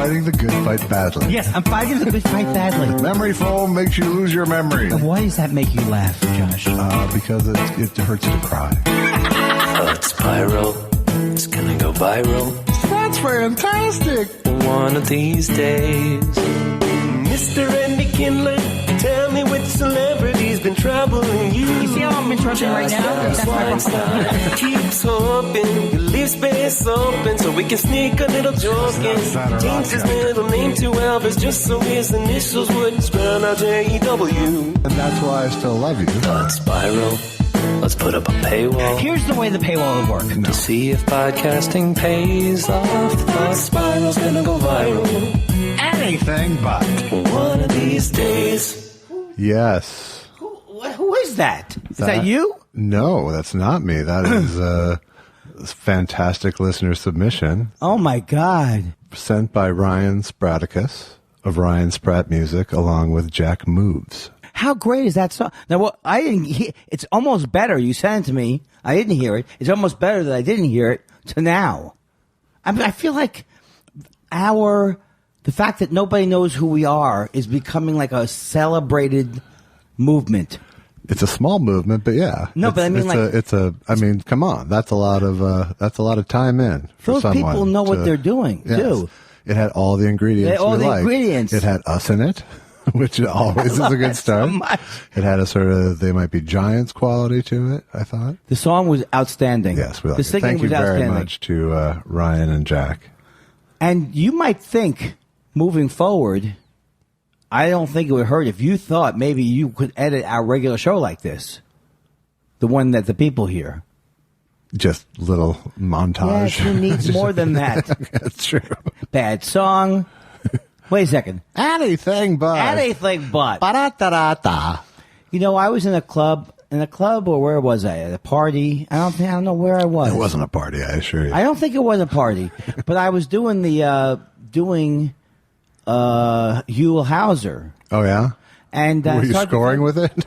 fighting the good fight badly. Yes, I'm fighting the good fight badly. Memory foam makes you lose your memory. Why does that make you laugh, Josh? Because it hurts to cry. It's viral. It's gonna go viral. That's fantastic. One of these days. Mr. Andy Kindler, tell me which celebrity's been troubling you. You see how I'm interrupting right now? That's my Weinstein keeps hoping you leave space open so we can sneak a little joke in. Change his middle name to Elvis just so his initials wouldn't spell out J-E-W. And that's why I still love you. Let's spiral. Let's put up a paywall. Here's the way the paywall would work. To see if podcasting pays off. The spiral's gonna go viral. Anything but. One of these days. Yes. Who is that? Is that you? No, that's not me. That is a fantastic listener submission. Oh, my God. Sent by Ryan Spraticus of Ryan Sprat Music along with Jack Moves. How great is that song? Now, well, I didn't hear, it's almost better. You sent it to me. I didn't hear it. It's almost better that I didn't hear it to now. I feel like the fact that nobody knows who we are is becoming like a celebrated movement. It's a small movement, but yeah. No, but I mean, I mean, come on. That's a lot of time in for those someone. People know what they're doing, too. It had all the ingredients. Ingredients. It had us in it, which always is a good start. So it had a sort of They Might Be Giants quality to it, I thought. The song was outstanding. Yes, we like it. Thank you very much to Ryan and Jack. And you might think, moving forward, I don't think it would hurt if you thought maybe you could edit our regular show like this. The one that the people hear. Just little montage. Yes, who needs more than that? That's true. Bad song. Wait a second. Anything but. Ba-da-da-da-da. You know, I was in a club, or where was I? At a party? I don't know where I was. It wasn't a party, I assure you. I don't think it was a party, but I was doing Huell Hauser. Oh, yeah? And were you scoring with it?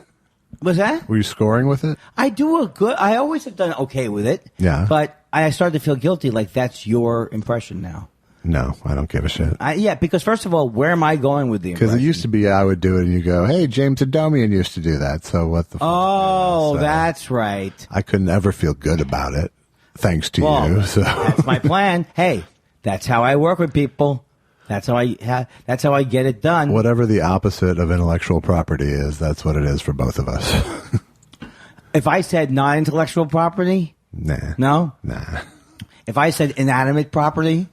Was that? Were you scoring with it? I always have done okay with it. Yeah. But I started to feel guilty, like that's your impression now. No, I don't give a shit. Yeah, because first of all, where am I going with the impression? Because it used to be I would do it and you go, hey, James Adomian used to do that, so what the fuck? Oh, that's right. I couldn't ever feel good about it, thanks to you. So that's my plan. Hey, that's how I work with people. That's how I get it done. Whatever the opposite of intellectual property is, that's what it is for both of us. If I said non-intellectual property? Nah. No? Nah. If I said inanimate property?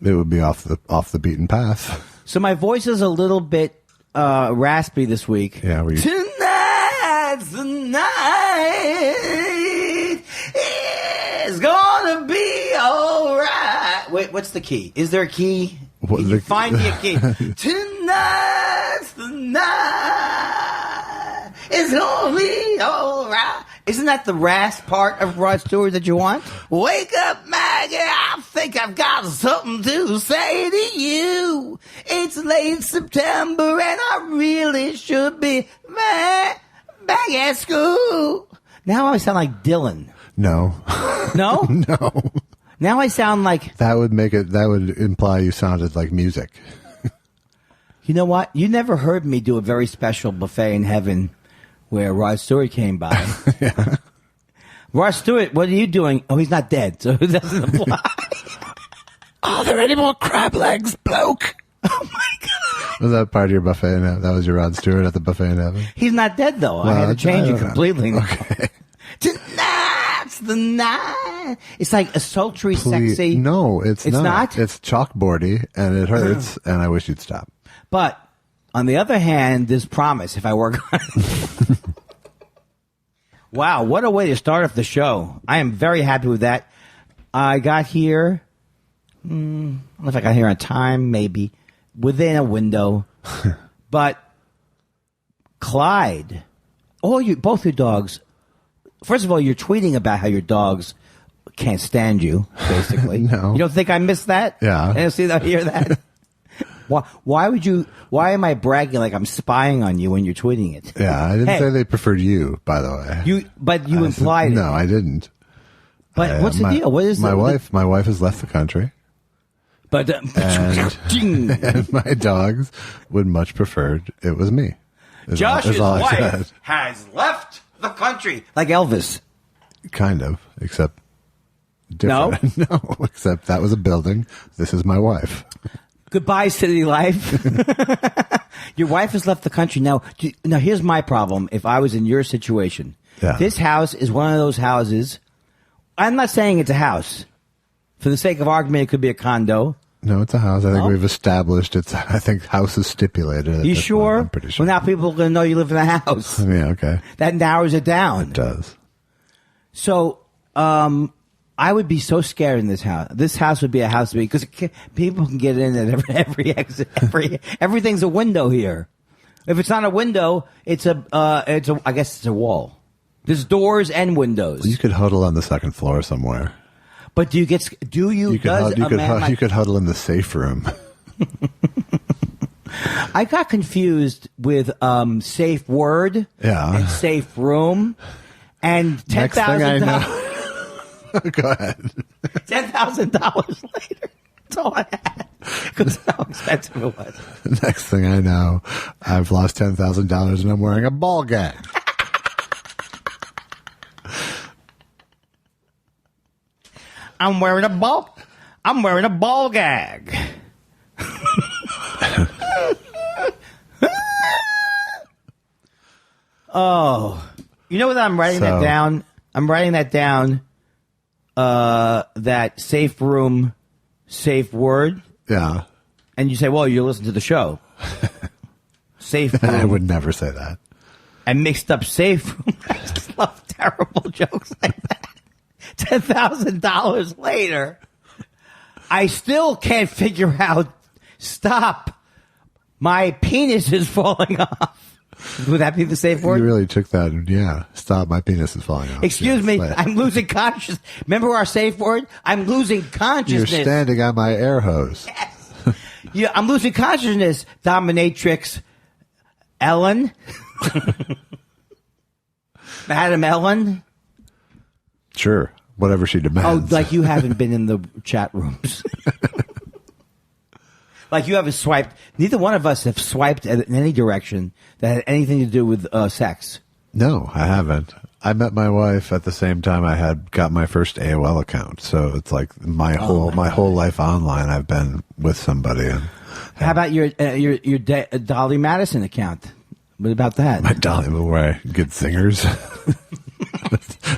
It would be off the beaten path. So my voice is a little bit raspy this week. Yeah, Tonight's the night. It's gonna be all right. Wait, what's the key? Is there a key? Find me a key. Tonight's the night. It's gonna be all right. Isn't that the rasp part of Rod Stewart that you want? Wake up, Maggie. I think I've got something to say to you. It's late September and I really should be back at school. Now I sound like Dylan. No. No? No. Now I sound like... That would imply you sounded like music. You know what? You never heard me do a very special buffet in heaven where Rod Stewart came by. Yeah. Rod Stewart, what are you doing? Oh, he's not dead, so it doesn't apply. Are there any more crab legs, bloke? Oh, my God. Was that part of your buffet in heaven? That was your Rod Stewart at the buffet in heaven? He's not dead, though. Well, I had to change it completely. Okay. Tonight's the night. It's like a sultry, sexy. No, it's not. Not? It's chalkboardy, and it hurts, and I wish you'd stop. But, on the other hand, there's promise if I work on it. Wow, what a way to start off the show. I am very happy with that. I got here, I don't know if I got here on time, maybe, within a window. But Clyde, both your dogs, first of all, you're tweeting about how your dogs can't stand you, basically. No. You don't think I missed that? Yeah. I didn't hear that? Why am I bragging like I'm spying on you when you're tweeting it? Yeah, I didn't say they preferred you, by the way. But you implied it. No, I didn't. But what's the deal? What is my wife has left the country. But and my dogs would much prefer it was me. Josh's wife has left the country. Like Elvis. Kind of, except different. No? No, except that was a building. This is my wife. Goodbye, city life. Your wife has left the country. Now, here's my problem. If I was in your situation, this house is one of those houses. I'm not saying it's a house. For the sake of argument, it could be a condo. No, it's a house. I think we've established it's. I think house is stipulated. You sure? I'm pretty sure. Well, now people are going to know you live in a house. Yeah, okay. That narrows it down. It does. So, I would be so scared in this house. This house would be a house to me because people can get in at every exit. Everything's a window here. If it's not a window, I guess it's a wall. There's doors and windows. Well, you could huddle on the second floor somewhere. But you could huddle in the safe room. I got confused with safe word and safe room and $10,000. Go ahead. $10,000 later. That's all I had. Because how expensive it was. Next thing I know, I've lost $10,000 and I'm wearing a ball gag. I'm wearing a ball gag. Oh, you know what? I'm writing that down. I'm writing that down. That safe room, safe word. Yeah. And you say, well, you listen to the show. Safe room. I would never say that. I mixed up safe room. I just love terrible jokes like that. $10,000 later, I still can't figure out. Stop. My penis is falling off. Would that be the safe word? You really took that. Yeah. Stop. My penis is falling off. Excuse me. I'm losing consciousness. Remember our safe word? I'm losing consciousness. You're standing on my air hose. Yes. Yeah, I'm losing consciousness. Dominatrix Ellen. Madam Ellen. Sure. Whatever she demands. Oh, like you haven't been in the chat rooms. Like you haven't swiped. Neither one of us have swiped in any direction that had anything to do with sex. No, I haven't. I met my wife at the same time I had got my first AOL account. So it's like my whole life online. I've been with somebody. And how about your Dolly Madison account? What about that? My Dolly, where I get zingers.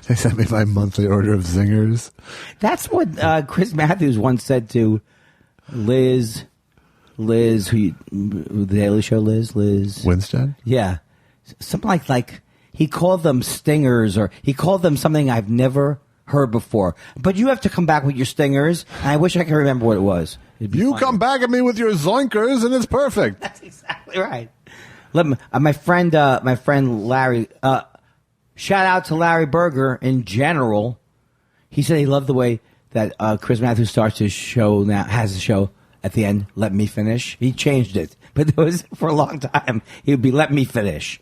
They sent me my monthly order of zingers. That's what Chris Matthews once said to Liz, the Daily Show, Liz Winstead? Yeah, something like he called them stingers, or he called them something I've never heard before. But you have to come back with your stingers, and I wish I could remember what it was. You come back at me with your zoinkers, and it's perfect. That's exactly right. Let me, my friend Larry. Shout out to Larry Berger in general. He said he loved the way that Chris Matthews starts his show now, has a show at the end, let me finish. He changed it. But it was for a long time, he would be, let me finish.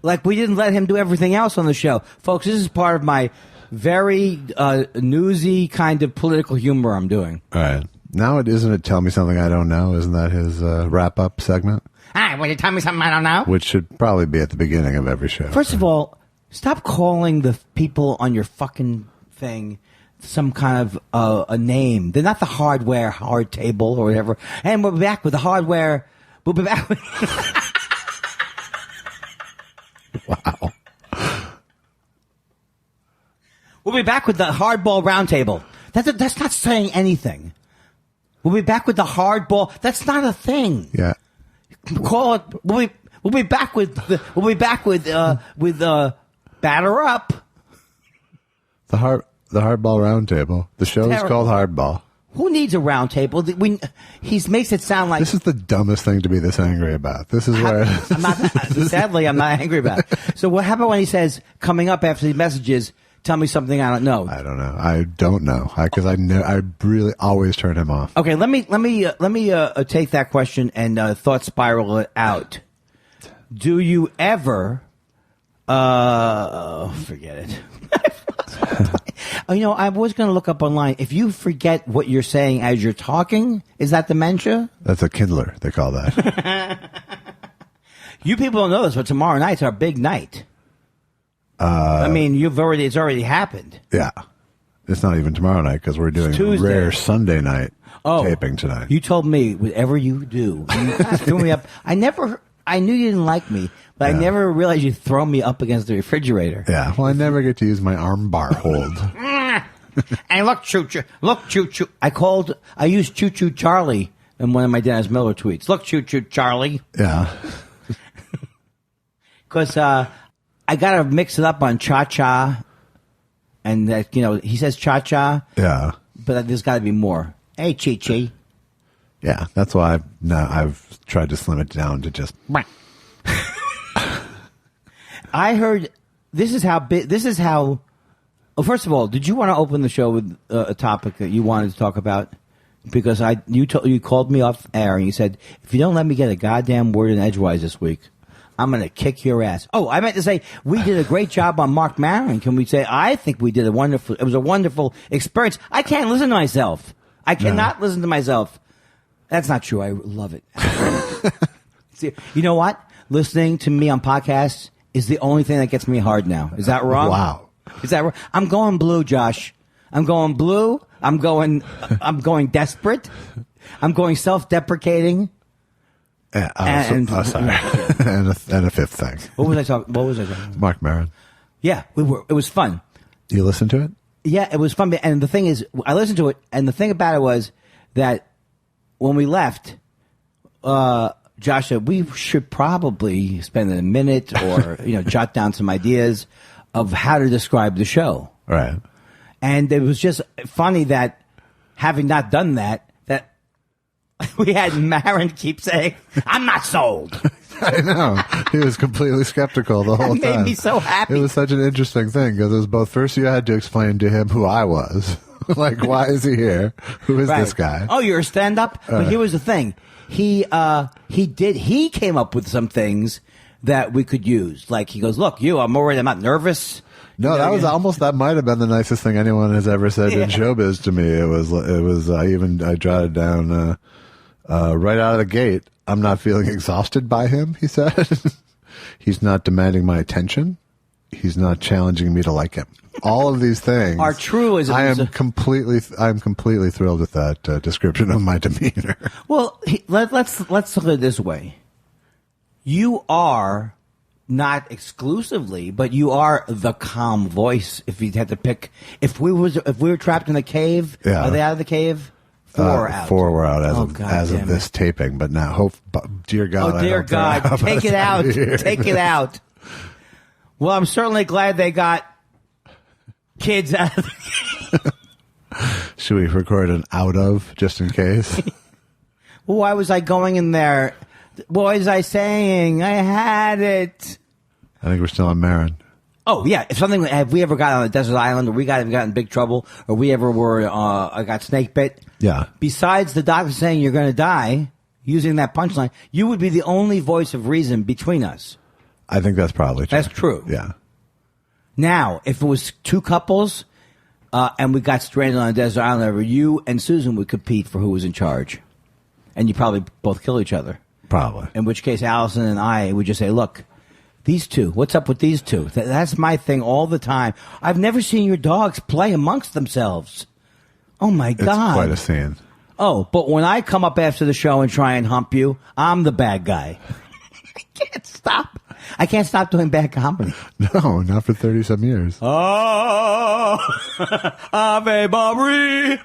Like we didn't let him do everything else on the show. Folks, this is part of my very newsy kind of political humor I'm doing. All right. Now isn't it Tell Me Something I Don't Know? Isn't that his wrap-up segment? Hi, will you tell me something I don't know? Which should probably be at the beginning of every show. First of all, stop calling the people on your fucking thing some kind of a name. They're not the hard table or whatever. And we'll be back with the hardware. We'll be back with... Wow. We'll be back with the hardball roundtable. That's not saying anything. We'll be back with the hardball. That's not a thing. Yeah. Call it. We'll be back with batter up. The hardball roundtable. The show is called Hardball. Who needs a roundtable? He makes it sound like this is the dumbest thing to be this angry about. This is where sadly I'm not angry about it. So what happened when he says coming up after these messages? Tell me something I don't know. I don't know. I don't know because I really always turn him off. Okay, let me take that question and thought spiral it out. Do you ever? Forget it. Oh, I was going to look up online. If you forget what you're saying as you're talking, is that dementia? That's a Kindler, they call that. You people don't know this, but tomorrow night's our big night. It's already happened. Yeah. It's not even tomorrow night because we're doing a rare Sunday night taping tonight. You told me whatever you do. You threw me up. I knew you didn't like me, but I never realized you'd throw me up against the refrigerator. Yeah. Well, I never get to use my arm bar hold. And look, choo-choo. I used choo-choo Charlie in one of my Dennis Miller tweets. Look, choo-choo Charlie. Yeah. Because I got to mix it up on cha-cha. And that, he says cha-cha. Yeah. But there's got to be more. Hey, Chi-Chi. Yeah, that's why I've tried to slim it down to just. I heard this is how. Well, first of all, did you want to open the show with a topic that you wanted to talk about? Because you called me off air and you said, if you don't let me get a goddamn word in edgewise this week, I'm going to kick your ass. Oh, I meant to say we did a great job on Mark Maron. Can we say I think we did it was a wonderful experience. I can't listen to myself. I cannot listen to myself. That's not true. I love it. See, you know what? Listening to me on podcasts is the only thing that gets me hard now. Is that wrong? Wow. Is that wrong? I'm going blue, Josh. I'm going blue. I'm going desperate. I'm going self-deprecating. Sorry. And a fifth thing. What was I talking about? Mark Maron. Yeah, it was fun. You listened to it? Yeah, it was fun. And the thing is, I listened to it, and the thing about it was that when we left, Josh said we should probably spend a minute or jot down some ideas of how to describe the show. Right. And it was just funny that having not done that we had Maron keep saying, "I'm not sold." I know. He was completely skeptical the whole time. That made me so happy. It was such an interesting thing because it was both. First, you had to explain to him who I was. Like, why is he here? Who is this guy? Oh, you're a stand-up? But here was the thing. He came up with some things that we could use. Like, he goes, "Look, I'm not nervous." No, that might have been the nicest thing anyone has ever said in showbiz to me. It was, I jotted down, right out of the gate, "I'm not feeling exhausted by him," he said. "He's not demanding my attention. He's not challenging me to like him." All of these things are truisms. I'm completely thrilled with that description of my demeanor. Well, let's look at it this way. You are not exclusively, but you are the calm voice. If you had to pick, if we were trapped in a cave, are they out of the cave? 4 are out. 4 were out as of this taping, but now dear God. Oh dear God, take it out. Take it out. Well, I'm certainly glad they got kids out of the cave. Should we record an out of just in case? Why was I going in there? What was I saying? I had it. I think we're still on Maron. Oh, yeah. Have we ever got on a desert island or we got in big trouble or we ever I got snake bit? Yeah. Besides the doctor saying you're going to die, using that punchline, you would be the only voice of reason between us. I think that's probably true. That's true. Yeah. Now, if it was 2 couples and we got stranded on a desert island, you and Susan would compete for who was in charge. And you'd probably both kill each other. Probably. In which case, Allison and I would just say, "Look, these 2, what's up with these 2? That's my thing all the time. I've never seen your dogs play amongst themselves." Oh, my God. It's quite a scene. Oh, but when I come up after the show and try and hump you, I'm the bad guy. I can't stop. I can't stop doing bad comedy. No, not for 30-some years. Oh, Ave Maria.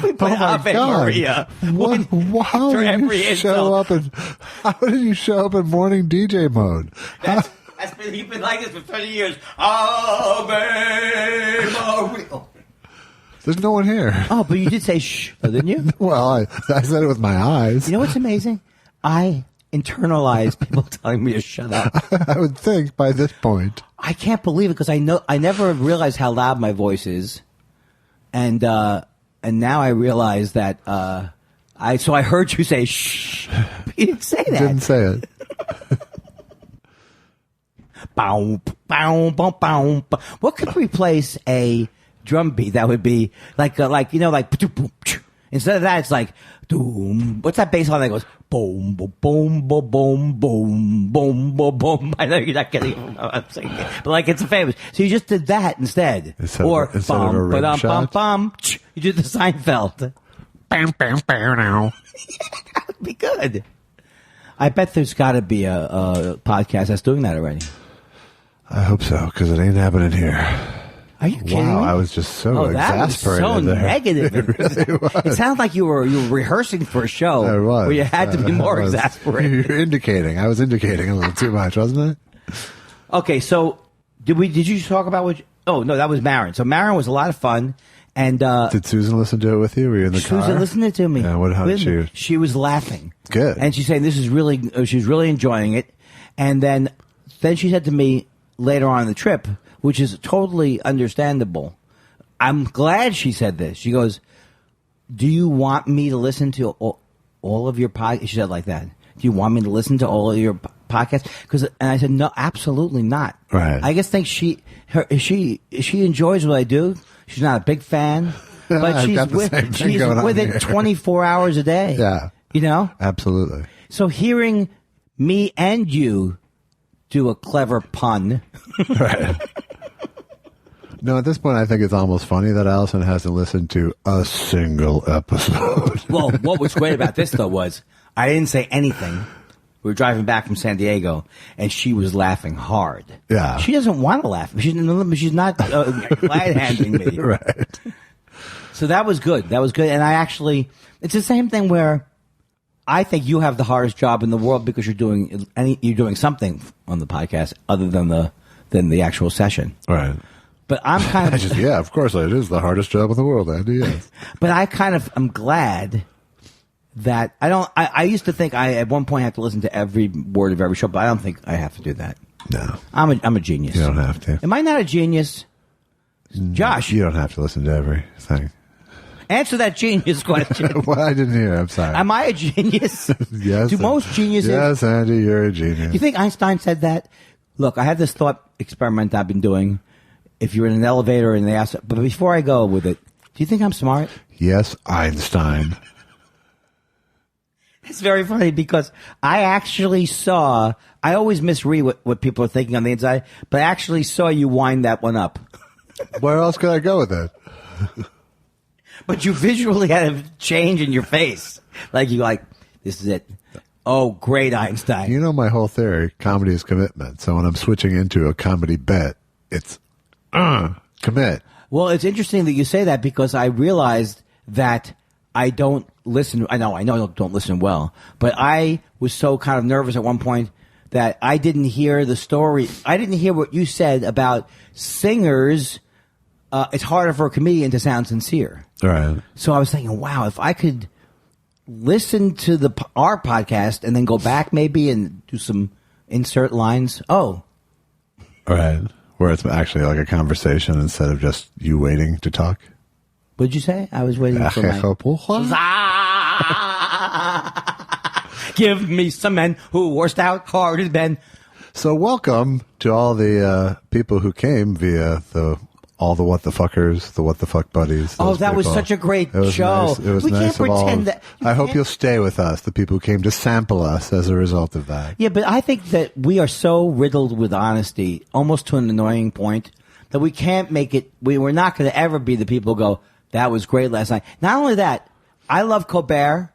We play Ave Maria. How did you show up in morning DJ mode? You've been like this for 30 years. Ave Maria. There's no one here. Oh, but you did say shh, didn't you? Well, I said it with my eyes. You know what's amazing? I internalize people telling me to shut up. I would think by this point. I can't believe it because I never realized how loud my voice is. And now I realize that I heard you say shh. You didn't say that. Didn't say it. Bow, bow, bow, bow. What could replace a drum beat, that would be like instead of that, it's like doom. What's that bass line that goes boom, boom, boom, boom, boom, boom, boom, boom, boom? I know you're not getting it. I'm saying it, but like it's a famous. So you just did that instead, instead or of a rim bum, shot? bum. You did the Seinfeld. Bam, bam, bam, now. That would be good. I bet there's got to be a podcast that's doing that already. I hope so, because it ain't happening here. Are you kidding me? Wow, I was just so exasperated. That was so there. negative. It really was. It sounded like you were rehearsing for a show I was. where you had to be more exasperated. You're indicating. I was indicating a little too much, wasn't it? Okay, so did you talk about what? Oh no, that was Marin. So Marin was a lot of fun, and did Susan listen to it with you? Were you in the car? Susan listened to me. Yeah, how did she? She was laughing. Good, and she's saying this is really. She was really enjoying it, and then she said to me later on in the trip, which is totally understandable. I'm glad she said this. She goes, "Do you want me to listen to all of your podcasts?" She said like that. Do you want me to listen to all of your podcasts? And I said, no, absolutely not. Right. I just think she enjoys what I do. She's not a big fan, but she's with it 24 hours a day. Yeah. You know? Absolutely. So hearing me and you do a clever pun. Right. No, at this point, I think it's almost funny that Allison hasn't listened to a single episode. Well, what was great about this, though, was I didn't say anything. We were driving back from San Diego, and she was laughing hard. Yeah. She doesn't want to laugh. She's not glad-handing me. Right. So that was good. And I actually, it's the same thing where I think you have the hardest job in the world because you're doing something on the podcast other than the actual session. Right. But I'm kind of yeah, of course it is the hardest job in the world, Andy. Yes. But I kind of am glad that I used to think I at one point had to listen to every word of every show, but I don't think I have to do that. No. I'm a genius. You don't have to. Am I not a genius? Josh. You don't have to listen to everything. Answer that genius question. Well, I didn't hear. I'm sorry. Am I a genius? Yes. Do most geniuses? Yes, Andy, you're a genius. You think Einstein said that? Look, I have this thought experiment I've been doing. If you're in an elevator and they ask, but before I go with it, do you think I'm smart? Yes, Einstein. It's very funny because I actually saw, I always misread what people are thinking on the inside, but I actually saw you wind that one up. Where else could I go with it? But you visually had a change in your face. Like this is it. Oh, great, Einstein. You know my whole theory, comedy is commitment. So when I'm switching into a comedy bet, it's commit. Well, it's interesting that you say that because I realized that I don't listen. I know I don't listen well, but I was so kind of nervous at one point that I didn't hear the story. I didn't hear what you said about singers. It's harder for a comedian to sound sincere. Right. So I was thinking, wow, if I could listen to our podcast and then go back maybe and do some insert lines. Oh. Right. Where it's actually like a conversation instead of just you waiting to talk. What did you say? I was waiting for Give me some men who worst out hard men. So welcome to all the people who came via all the what the fuckers, the what the fuck buddies. Oh, that was such a great show. Nice. It was we nice can't pretend that. I hope you'll stay with us, the people who came to sample us as a result of that. Yeah, but I think that we are so riddled with honesty, almost to an annoying point, that we can't make it. We're not going to ever be the people who go, that was great last night. Not only that, I love Colbert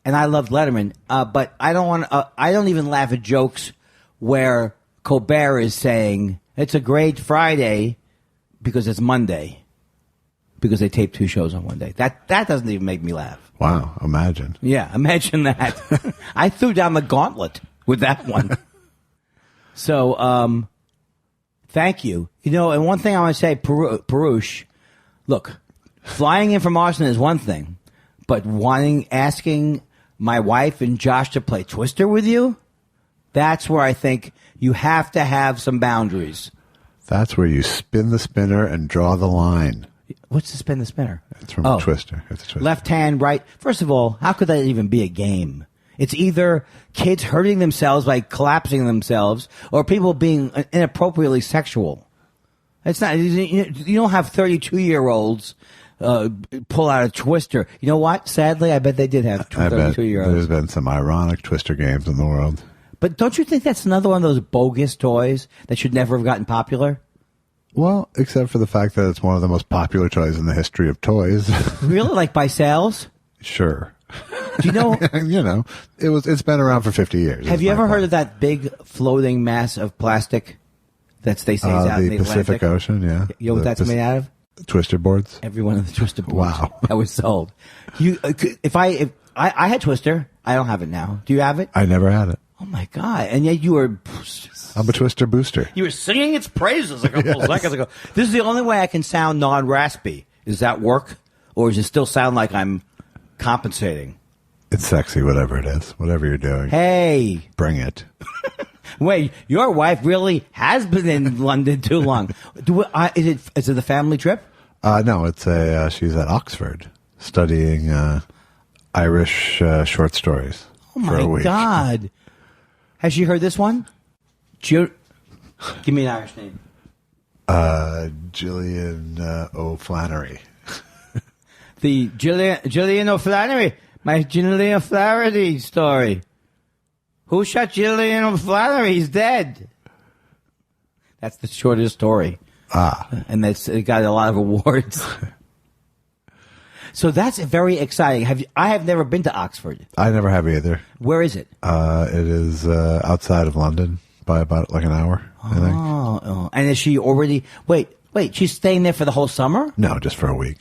and I love Letterman, but I don't want. I don't even laugh at jokes where Colbert is saying it's a great Friday because it's Monday, because they taped 2 shows on one day. That doesn't even make me laugh. Wow, imagine. Yeah, imagine that. I threw down the gauntlet with that one. So, thank you. You know, and one thing I want to say, Perush, look, flying in from Austin is one thing, but asking my wife and Josh to play Twister with you, that's where I think you have to have some boundaries. That's where you spin the spinner and draw the line. What's the spin the spinner? It's from a Twister. It's a Twister. Left hand, right. First of all, how could that even be a game? It's either kids hurting themselves by collapsing themselves or people being inappropriately sexual. It's not. You don't have 32-year-olds pull out a Twister. You know what? Sadly, I bet they did have 32-year-olds. There's been some ironic Twister games in the world. But don't you think that's another one of those bogus toys that should never have gotten popular? Well, except for the fact that it's one of the most popular toys in the history of toys. Really? Like by sales? Sure. Do you know? It's been around for 50 years. Have you ever heard of that big floating mass of plastic they say is out in the Pacific Atlantic? Ocean, yeah. You know what that's made out of? Twister boards. Every one of the Twister boards. Wow. That was sold. If I had Twister, I don't have it now. Do you have it? I never had it. Oh my God! And yet you were. I'm a Twister booster. You were singing its praises a couple of seconds ago. This is the only way I can sound non-raspy. Does that work, or does it still sound like I'm compensating? It's sexy, whatever it is, whatever you're doing. Hey, bring it. Wait, your wife really has been in London too long. Is it the family trip? No, it's she's at Oxford studying Irish short stories. Oh for a my week. God! Has she heard this one? Give me an Irish name. Gillian O'Flannery. The Gillian O'Flannery. My Gillian O'Flaherty story. Who shot Gillian O'Flannery? He's dead. That's the shortest story. And it got a lot of awards. So that's very exciting. I have never been to Oxford. I never have either. Where is it? It is outside of London by about like an hour, I think. Oh. And is she already... Wait, she's staying there for the whole summer? No, just for a week.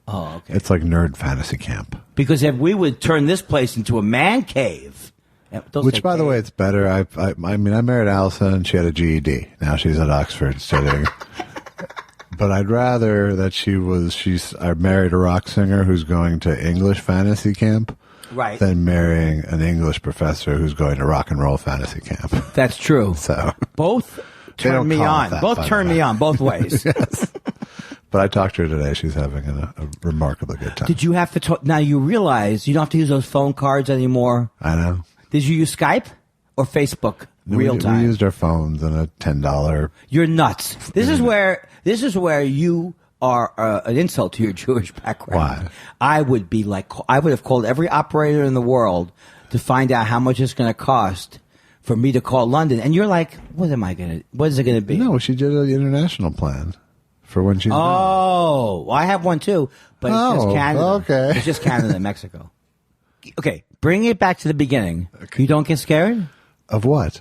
Oh, okay. It's like nerd fantasy camp. Because if we would turn this place into a man cave... Which, by the way, it's better. I married Allison, and she had a GED. Now she's at Oxford studying. But I'd rather that I married a rock singer who's going to English fantasy camp, right, than marrying an English professor who's going to rock and roll fantasy camp. That's true. So both turn me on. Both turn me on both ways. Yes. But I talked to her today. She's having a remarkably good time. Did you have to talk? Now you realize you don't have to use those phone cards anymore. I know. Did you use Skype or Facebook real time? We used our phones and a $10. You're nuts. This is where you are an insult to your Jewish background. Why? I would have called every operator in the world to find out how much it's going to cost for me to call London. And you're like, what is it going to be? No, she did an international plan for when she's well, I have one too, but it's just Canada. Okay. It's just Canada and Mexico. Okay, bring it back to the beginning. Okay. You don't get scared? Of what?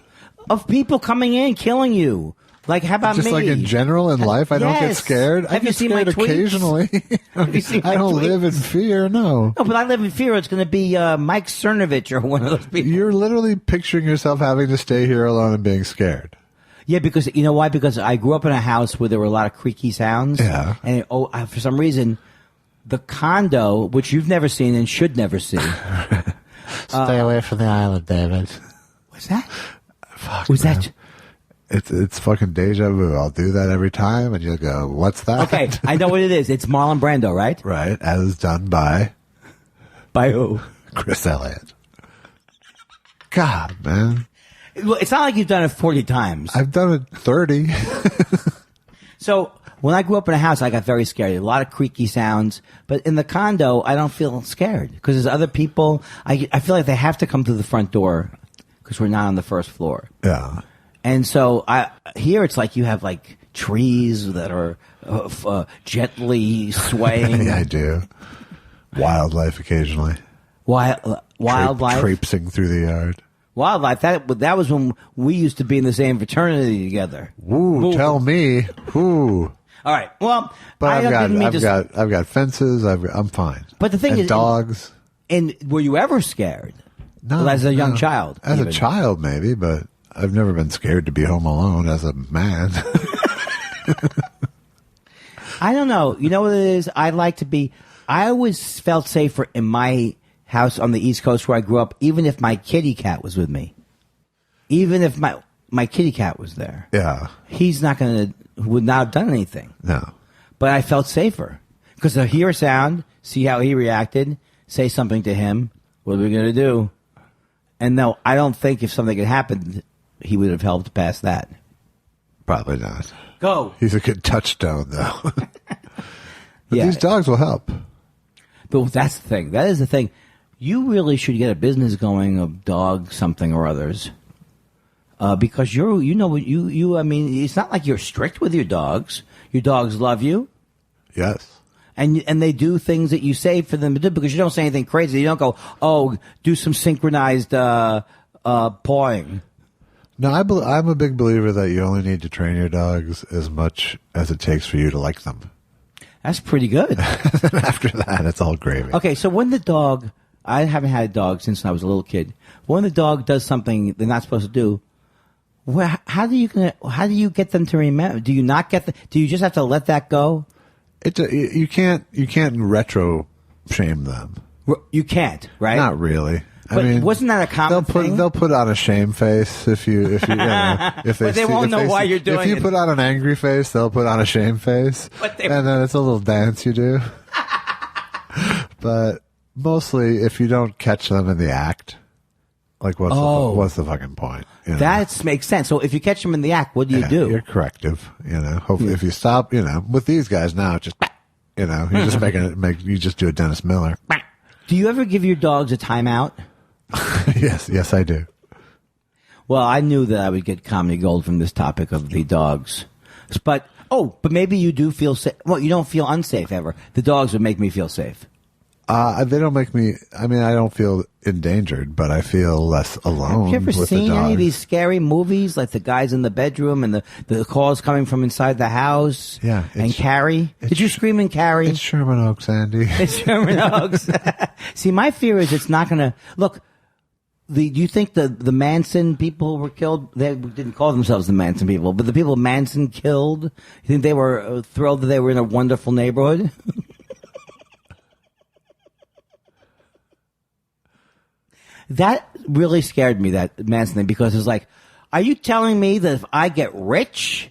Of people coming in, killing you. Like, how about just me? Like in general in life, I don't get scared. Have you seen my tweets? Occasionally. Have you seen my I don't tweets? live in fear, no. No, but I live in fear. It's going to be Mike Cernovich or one of those people. You're literally picturing yourself having to stay here alone and being scared. Yeah, because, you know why? Because I grew up in a house where there were a lot of creaky sounds. Yeah. And for some reason, the condo, which you've never seen and should never see. Stay away from the island, David. What's that? Fuck, was man. that? It's fucking deja vu. I'll do that every time, and you'll go, what's that? Okay, I know what it is. It's Marlon Brando, right? Right, as done by... By who? Chris Elliott. God, man. Well, it's not like you've done it 40 times. I've done it 30. So, when I grew up in a house, I got very scared. A lot of creaky sounds. But in the condo, I don't feel scared. Because there's other people. I feel like they have to come to the front door. Because we're not on the first floor. Yeah. And so, here it's like you have like trees that are gently swaying. I do. Wildlife occasionally. Wildlife? Traipsing through the yard. Wildlife. That was when we used to be in the same fraternity together. Woo, tell me. Woo. All right. Well, but I've got fences. I'm fine. But the thing is, dogs. And were you ever scared? No. As a young child. As a child, maybe, but I've never been scared to be home alone as a man. I don't know. You know what it is? I always felt safer in my house on the East Coast where I grew up, even if my kitty cat was with me. Even if my kitty cat was there. Yeah. He's would not have done anything. No. But I felt safer. Because I hear a sound, see how he reacted, say something to him. What are we going to do? And no, I don't think if something had happened, he would have helped past that. Probably not. Go. He's a good touchstone, though. But Yeah. these dogs will help. But that's the thing. That is the thing. You really should get a business going of dog something or others. Because I mean, it's not like you're strict with your dogs. Your dogs love you. Yes. And they do things that you say for them to do because you don't say anything crazy. You don't go, oh, do some synchronized pawing. No, I'm a big believer that you only need to train your dogs as much as it takes for you to like them. That's pretty good. After that, it's all gravy. Okay, so when the dog, I haven't had a dog since I was a little kid. When the dog does something they're not supposed to do, how do you get them to remember? Do you not get do you just have to let that go? You can't retro shame them. You can't, right? Not really. But I mean, wasn't that a common thing? They'll put on a shame face if you if they won't know why you're doing it. If you put on an angry face, they'll put on a shame face, and then it's a little dance you do. But mostly, if you don't catch them in the act, like what's the fucking point? You know? That makes sense. So if you catch them in the act, what do you do? You're corrective. Hopefully, if you stop, with these guys now, it's just you're just you just do a Dennis Miller. Do you ever give your dogs a timeout? Yes, I do. Well, I knew that I would get comedy gold from this topic of the dogs. But maybe you do feel safe. Well, you don't feel unsafe ever. The dogs would make me feel safe. They don't make me, I don't feel endangered, but I feel less alone. Have you ever with seen the dogs. any of these scary movies, like the guys in the bedroom and the calls coming from inside the house? Yeah. And Carrie? Did you scream in Carrie? It's Sherman Oaks, Andy. It's Sherman Oaks. See, my fear is it's not going to, look, do you think the Manson people were killed? They didn't call themselves the Manson people, but the people Manson killed, you think they were thrilled that they were in a wonderful neighborhood? That really scared me, that Manson thing, because it's like, are you telling me that if I get rich,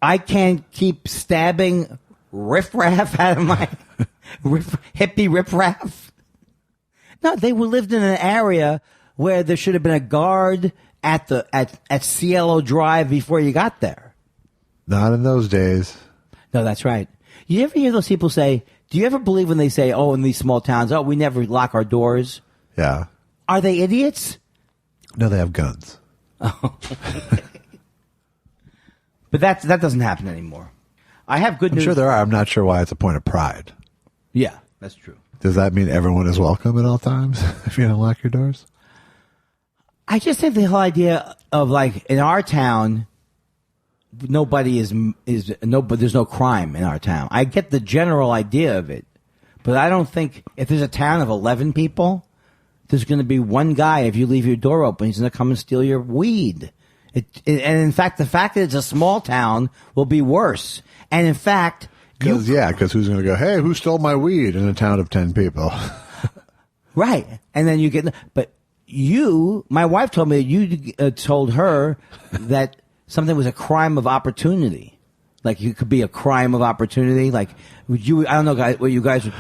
I can't keep stabbing riffraff out of my hippie riffraff? No, they lived in an area where there should have been a guard at Cielo Drive before you got there. Not in those days. No, that's right. You ever hear those people say, do you ever believe when they say, oh, in these small towns, oh, we never lock our doors? Yeah. Are they idiots? No, they have guns. Oh. But that doesn't happen anymore. I have good news. I'm sure there are. I'm not sure why it's a point of pride. Yeah, that's true. Does that mean everyone is welcome at all times if you don't lock your doors? I just have the whole idea of, like, in our town, there's no crime in our town. I get the general idea of it, but I don't think if there's a town of 11 people, there's going to be one guy, if you leave your door open, he's going to come and steal your weed. And in fact, the fact that it's a small town will be worse. And in fact, because who's going to go, hey, who stole my weed in a town of 10 people? Right. And then you get, but my wife told me you told her that something was a crime of opportunity. Like, you could be a crime of opportunity. Like, I don't know, guys, what you guys would.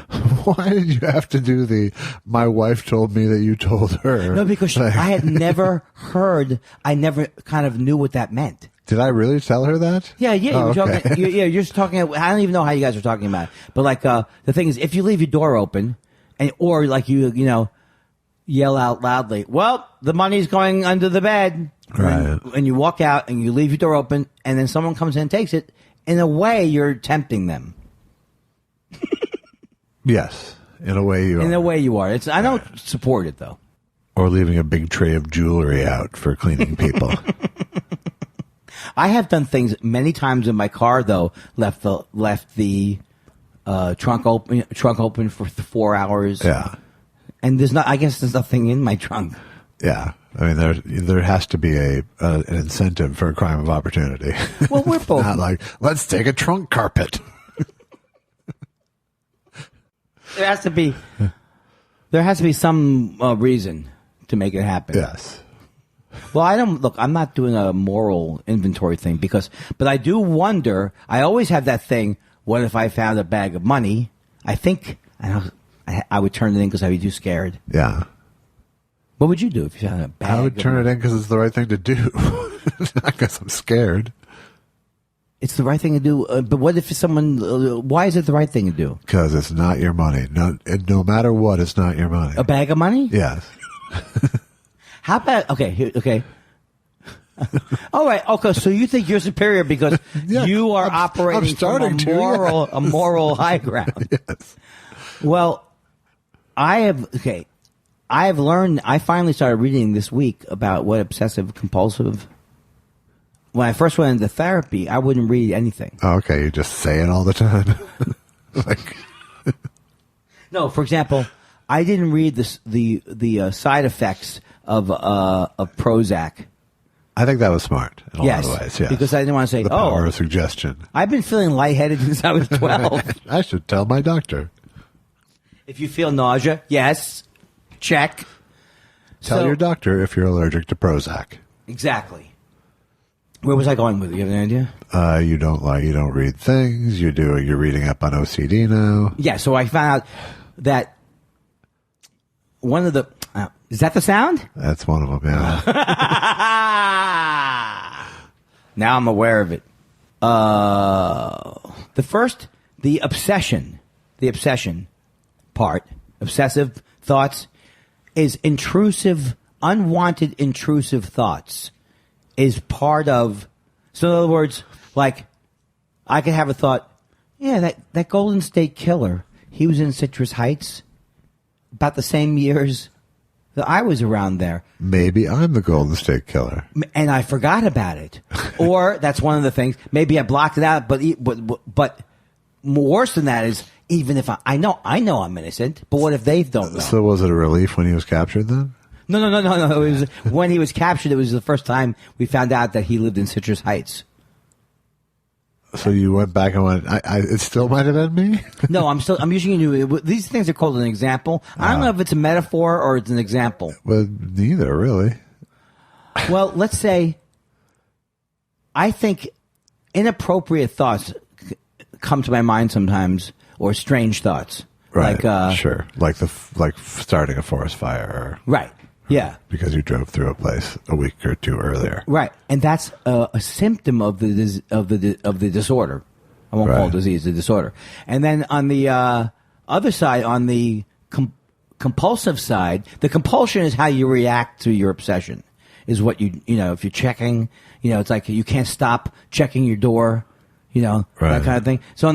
Why did you have to do my wife told me that you told her? No, because I had never heard, I never kind of knew what that meant. Did I really tell her that? Yeah, Oh, okay. you're just talking, I don't even know how you guys are talking about it. But, like, the thing is, if you leave your door open, or like you yell out loudly, well, the money's going under the bed. Right. And you walk out and you leave your door open, and then someone comes in and takes it. In a way, you're tempting them. Yes, in a way you are. In a way you are. I don't support it, though. Or leaving a big tray of jewelry out for cleaning people. I have done things many times in my car, though. Left the trunk open for 4 hours. Yeah. And I guess there's nothing in my trunk. Yeah. I mean, there has to be an incentive for a crime of opportunity. Well, we're both not like, let's take a trunk carpet. There has to be some reason to make it happen. Yes. Well, I'm not doing a moral inventory thing but I do wonder, I always have that thing, what if I found a bag of money? I think I would turn it in because I'd be too scared. Yeah. What would you do if you found a bag? I would turn it in because it's the right thing to do. Not because I'm scared. It's the right thing to do. But what if someone? Why is it the right thing to do? Because it's not your money. No matter what, it's not your money. A bag of money? Yes. How about okay? All right. Okay. So you think you're superior because you are operating from a moral high ground? Yes. Well, I have learned. I finally started reading this week about what obsessive compulsive. When I first went into therapy, I wouldn't read anything. Oh, okay, you just say it all the time. No, for example, I didn't read the side effects of Prozac. I think that was smart in a lot of ways. Yes, because I didn't want to say, the power of suggestion. I've been feeling lightheaded since I was 12. I should tell my doctor. If you feel nausea, yes, check. Tell your doctor if you're allergic to Prozac. Exactly. Where was I going with it? You have any idea? You don't read things. You're reading up on OCD now. Yeah. So I found out that one of the is that the sound? That's one of them. Yeah. Now I'm aware of it. The obsession part, obsessive thoughts, is unwanted intrusive thoughts. Is part of, so in other words, like, I could have a thought, that Golden State Killer, he was in Citrus Heights about the same years that I was around there. Maybe I'm the Golden State Killer. And I forgot about it. Or, that's one of the things, maybe I blocked it out, but worse than that is, even if I know I'm innocent, but what if they don't know? So was it a relief when he was captured then? No. It was when he was captured. It was the first time we found out that he lived in Citrus Heights. So you went back and went, it still might have been me? No, I'm using these things are called an example. I don't know if it's a metaphor or it's an example. Well, neither, really. Well, let's say, I think inappropriate thoughts come to my mind sometimes, or strange thoughts. Right, like, sure. Like starting a forest fire. Right. Yeah. Because you drove through a place a week or two earlier. Right. And that's a symptom of the disorder. I won't call it disease, the disorder. And then on the other side, on the compulsive side, the compulsion is how you react to your obsession. Is what if you're checking, it's like you can't stop checking your door, that kind of thing. So on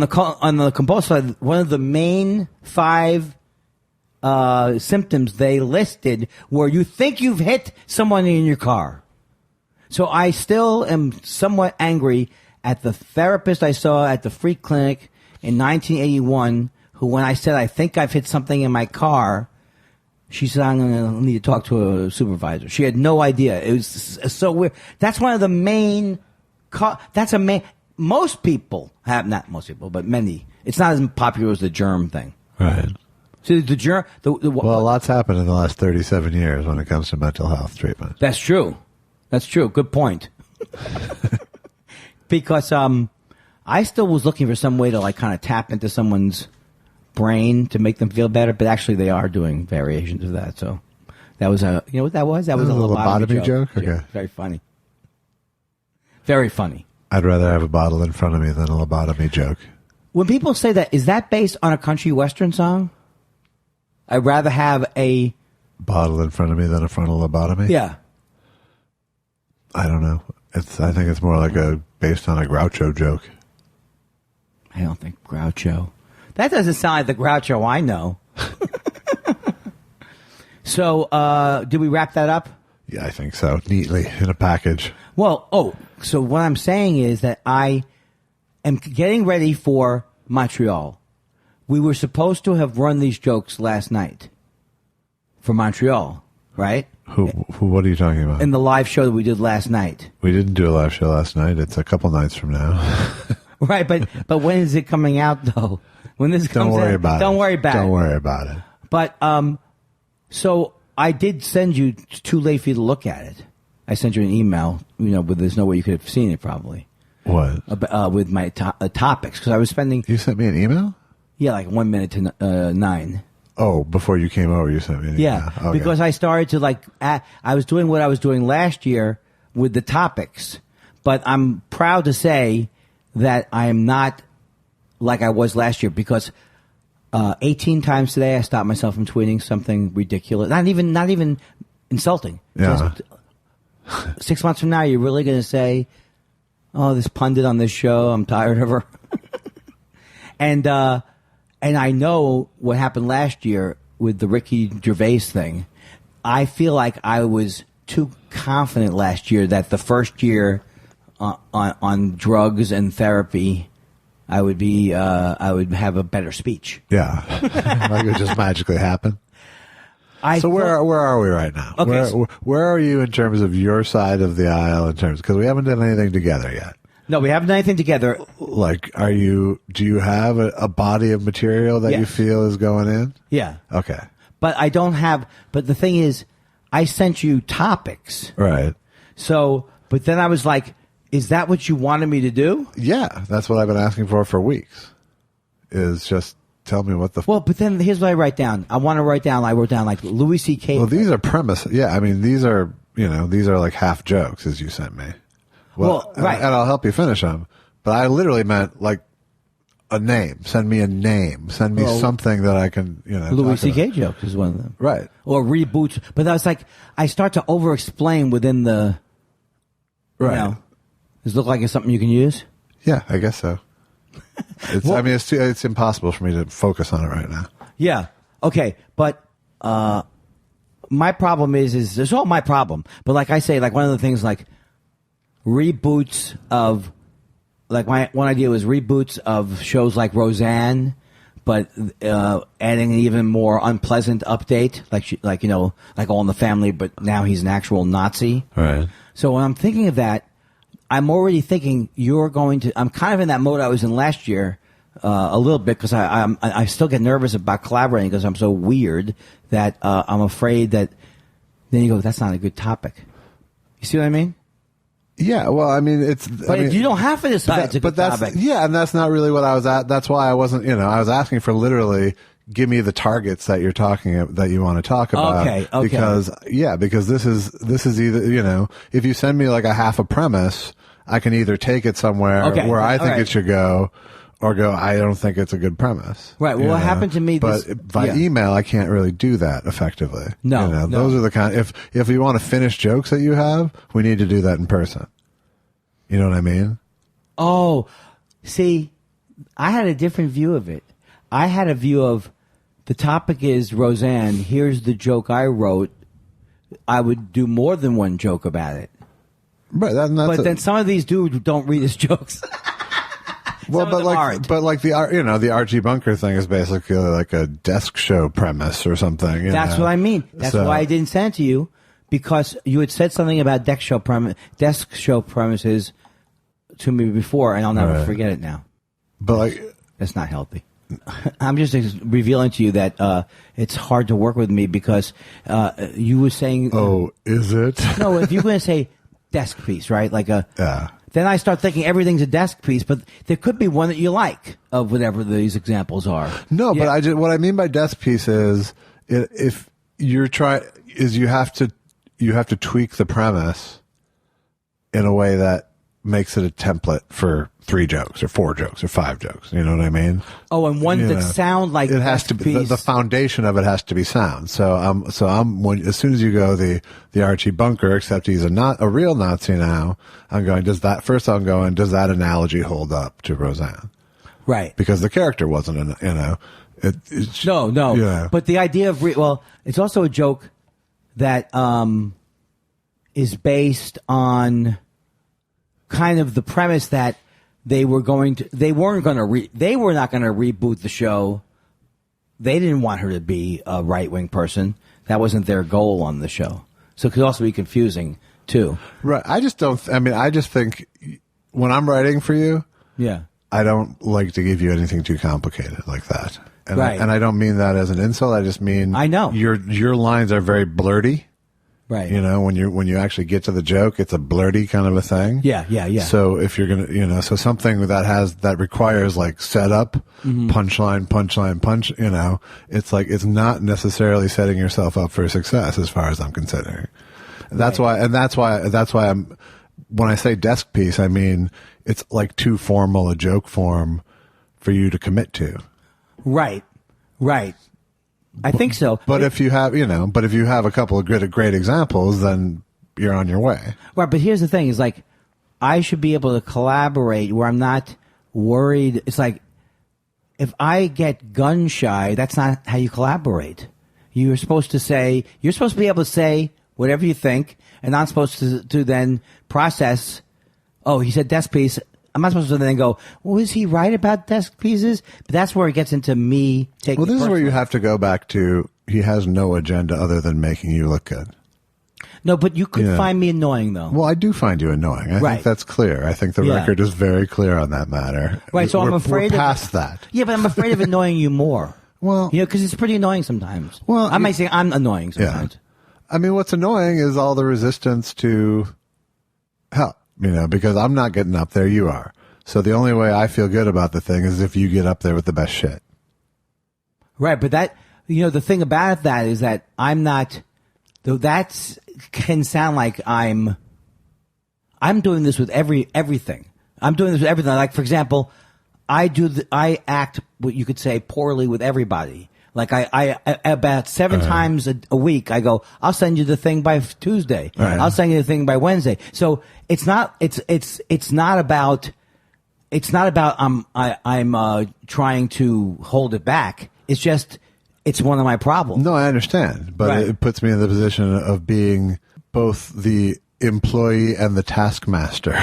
the compulsive side, one of the main 5 symptoms they listed were you think you've hit someone in your car. So I still am somewhat angry at the therapist I saw at the free clinic in 1981, who, when I said I think I've hit something in my car, she said I'm going to need to talk to a supervisor. She had no idea. It was so weird. That's one of the main. Most people have, not most people, but many. It's not as popular as the germ thing. Right. So the germ. Well, a lot's happened in the last 37 years when it comes to mental health treatment. That's true. Good point. Because I still was looking for some way to kind of tap into someone's brain to make them feel better, but actually they are doing variations of that. So that was what that was? That was a lobotomy joke. Okay. Yeah, very funny. Very funny. I'd rather have a bottle in front of me than a lobotomy joke. When people say that, is that based on a country western song? I'd rather have a bottle in front of me than a frontal lobotomy? Yeah. I don't know. I think it's more like based on a Groucho joke. I don't think Groucho. That doesn't sound like the Groucho I know. So, did we wrap that up? Yeah, I think so. Neatly in a package. Well, so what I'm saying is that I am getting ready for Montreal. We were supposed to have run these jokes last night for Montreal, right? What are you talking about? In the live show that we did last night. We didn't do a live show last night. It's a couple nights from now. Right, but when is it coming out, though? When this comes out? Don't worry about it. But, so I did send you, it's too late for you to look at it. I sent you an email, but there's no way you could have seen it probably. What? With my topics, because I was spending... You sent me an email? Yeah, like 1 minute to 9. Oh, before you came over, you sent me an email. Yeah, okay. Because I started to I was doing what I was doing last year with the topics, but I'm proud to say that I am not like I was last year because 18 times today I stopped myself from tweeting something ridiculous. Not even insulting. Yeah. Just 6 months from now, you're really going to say, "Oh, this pundit on this show, I'm tired of her." And I know what happened last year with the Ricky Gervais thing. I feel like I was too confident last year that the first year on drugs and therapy, I would have a better speech. Yeah. Like it would just magically happen. So where are we right now? Okay, where are you in terms of your side of the aisle because we haven't done anything together yet. No, we haven't done anything together. Like, do you have a body of material that you feel is going in? Yeah. Okay. But I don't have, but the thing is, I sent you topics. Right. So, but then I was like, is that what you wanted me to do? Yeah, that's what I've been asking for weeks. Is just tell me what the... Well, but then here's what I write down. I wrote down like Louis C.K. Well, these are premises. Yeah, I mean, these are like half jokes as you sent me. Well, right. And I'll help you finish them. But I literally meant like a name. Send me a name. Send me something that I can, Louis C.K. jokes is one of them. Right. Or reboots. But I was like, I start to over-explain within the... Right. Does it look like it's something you can use? Yeah, I guess so. It's impossible for me to focus on it right now. Yeah. Okay. But my problem is it's all my problem. But like I say, like one of the things like reboots of... Like my one idea was reboots of shows like Roseanne, but adding an even more unpleasant update, like All in the Family, but now he's an actual Nazi. Right. So when I'm thinking of that, I'm already thinking you're going to. I'm kind of in that mode I was in last year, a little bit because I still get nervous about collaborating because I'm so weird that I'm afraid that. Then you go, that's not a good topic. You see what I mean? Yeah, well, I mean, you don't have to decide it's a good topic. Yeah, and that's not really what I was at. That's why I wasn't, I was asking for literally, give me the targets that you're that you want to talk about. Okay. Because this is either, if you send me like a half a premise, I can either take it somewhere where I think it should go, or go, I don't think it's a good premise. Right. Well, what happened to me by email, I can't really do that effectively. No. Those are the kind, if you want to finish jokes that you have, we need to do that in person. You know what I mean? Oh, see, I had a different view of it. I had a view of the topic is Roseanne. Here's the joke I wrote. I would do more than one joke about it. Right. Then some of these dudes don't read his jokes. Well, but the Archie Bunker thing is basically like a desk show premise or something. That's what I mean. That's why I didn't send it to you, because you had said something about desk show premises to me before, and I'll never forget it now. But that's not healthy. I'm just revealing to you that it's hard to work with me because you were saying. Oh, is it? No, if you're going to say desk piece, right? Then I start thinking everything's a desk piece, but there could be one that you like of whatever these examples are. No, but what I mean by desk piece is if you're you have to tweak the premise in a way that makes it a template for 3 jokes or 4 jokes or 5 jokes. You know what I mean? Oh, and one that sound like it has to be the foundation of it has to be sound. So as soon as you go the Archie Bunker, except he's not a real Nazi now, I'm going, does that analogy hold up to Roseanne? Right. Because the character wasn't No. Yeah. But the idea of it's also a joke that is based on kind of the premise that they were not going to reboot the show. They didn't want her to be a right-wing person. That wasn't their goal on the show. So it could also be confusing too. Right. I just think when I'm writing for you, I don't like to give you anything too complicated like that. And right. I don't mean that as an insult. I just mean I know your lines are very blurty. Right. When you actually get to the joke, it's a blurty kind of a thing. Yeah. So if you're going to, so something that requires like setup, punchline, punch, it's like, it's not necessarily setting yourself up for success as far as I'm considering. That's why I'm when I say desk piece, I mean it's like too formal a joke form for you to commit to. Right. I think so. But if you have, a couple of great examples, then you're on your way. Right, but here's the thing: is like I should be able to collaborate where I'm not worried. It's like if I get gun shy, that's not how you collaborate. You're supposed to be able to say whatever you think, and not supposed to then process. Oh, he said desk piece. I'm not supposed to then go, well, is he right about desk pieces? But that's where it gets into me taking. Well, this is where you have to go back to. He has no agenda other than making you look good. No, but you could find me annoying, though. Well, I do find you annoying. I think that's clear. I think the record is very clear on that matter. Right, so I'm afraid we're past that. Yeah, but I'm afraid of annoying you more. Well, because it's pretty annoying sometimes. Well, I might say I'm annoying sometimes. Yeah. I mean, what's annoying is all the resistance to help, because I'm not getting up there, you are. So the only way I feel good about the thing is if you get up there with the best shit. Right, but that, the thing about that is that I'm not, though that can sound like I'm doing this with everything. I'm doing this with everything. Like, for example, I act what you could say poorly with everybody. Like I about 7 times a week, I go, I'll send you the thing by Tuesday. Right. I'll send you the thing by Wednesday. So it's not about I'm trying to hold it back. It's just, it's one of my problems. No, I understand, but it puts me in the position of being both the employee and the taskmaster.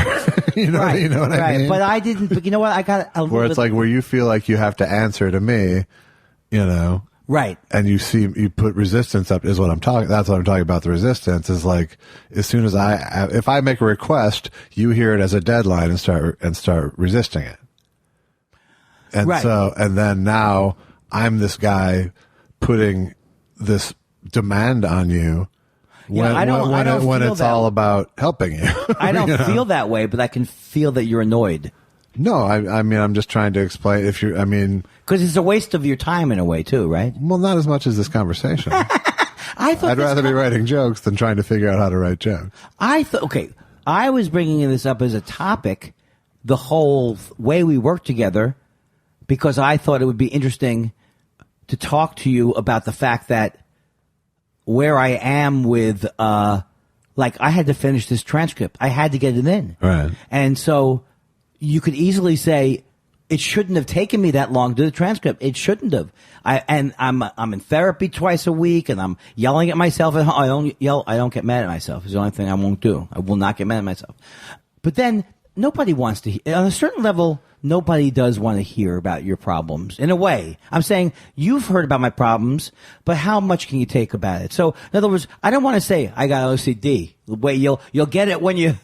you know what I mean? But I didn't. But you know what? I got a where it's like where you feel like you have to answer to me. Right. And you put resistance up is what I'm talking. That's what I'm talking about. The resistance is like, as soon as if I make a request, you hear it as a deadline and start resisting it. And and then now I'm this guy putting this demand on you when it's all about helping you. I don't feel that way, but I can feel that you're annoyed. No, I mean, I'm just trying to explain because it's a waste of your time in a way too, right? Well, not as much as this conversation. I'd rather be writing jokes than trying to figure out how to write jokes. I was bringing this up as a topic, the whole way we work together, because I thought it would be interesting to talk to you about the fact that where I am with, I had to finish this transcript. I had to get it in. Right. And so you could easily say, it shouldn't have taken me that long to do the transcript. It shouldn't have. I'm in therapy twice a week, and I'm yelling at myself at home. I don't yell. I don't get mad at myself. It's the only thing I won't do. I will not get mad at myself. But then nobody wants to hear. On a certain level, nobody does want to hear about your problems. In a way, I'm saying you've heard about my problems, but how much can you take about it? So, in other words, I don't want to say I got OCD. The way you'll get it when you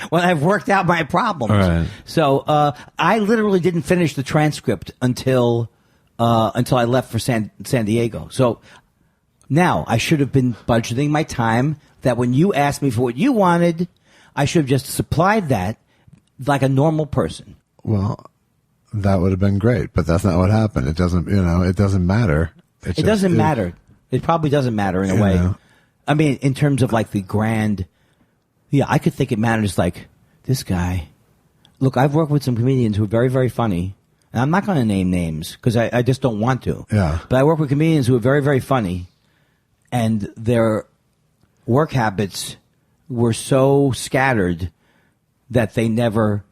when I've worked out my problems. Right. So, I literally didn't finish the transcript until I left for San Diego. So now I should have been budgeting my time. That when you asked me for what you wanted, I should have just supplied that like a normal person. Well, that would have been great, but that's not what happened. It doesn't, it doesn't matter. It doesn't matter. It probably doesn't matter in a way. I mean, in terms of like the grand, I could think it matters like this guy. Look, I've worked with some comedians who are very, very funny, and I'm not going to name names because I just don't want to. Yeah. But I work with comedians who are very, very funny, and their work habits were so scattered that they never.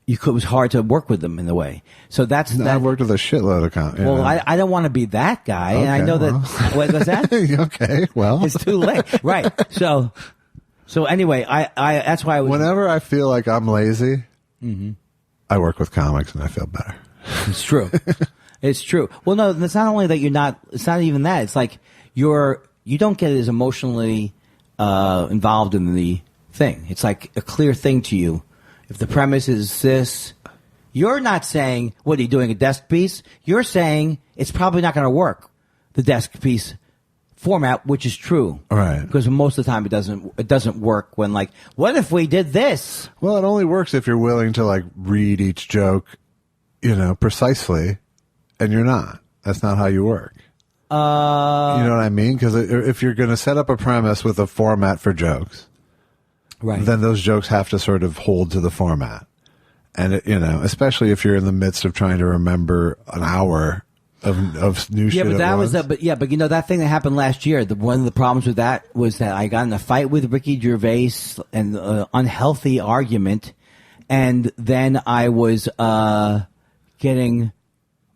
It was hard to work with them in a way. So I've worked with a shitload of comics. Well, I don't want to be that guy, and I know that. What was that? Okay, well, it's too late, right? So anyway, I that's why I was. Whenever I feel like I'm lazy, I work with comics and I feel better. It's true. It's true. Well, no, it's not only that you're not. It's not even that. It's like you don't get as emotionally involved in the thing. It's like a clear thing to you. If the premise is this, you're not saying, what are you doing, a desk piece? You're saying it's probably not going to work, the desk piece format, which is true. Right. Because most of the time it doesn't work when like, what if we did this? Well, it only works if you're willing to like read each joke, precisely, and you're not. That's not how you work. You know what I mean? Because if you're going to set up a premise with a format for jokes, Right. then those jokes have to sort of hold to the format. And, especially if you're in the midst of trying to remember an hour of new shit. Yeah, but that once. was that thing that happened last year. One of the problems with that was that I got in a fight with Ricky Gervais and unhealthy argument, and then I was getting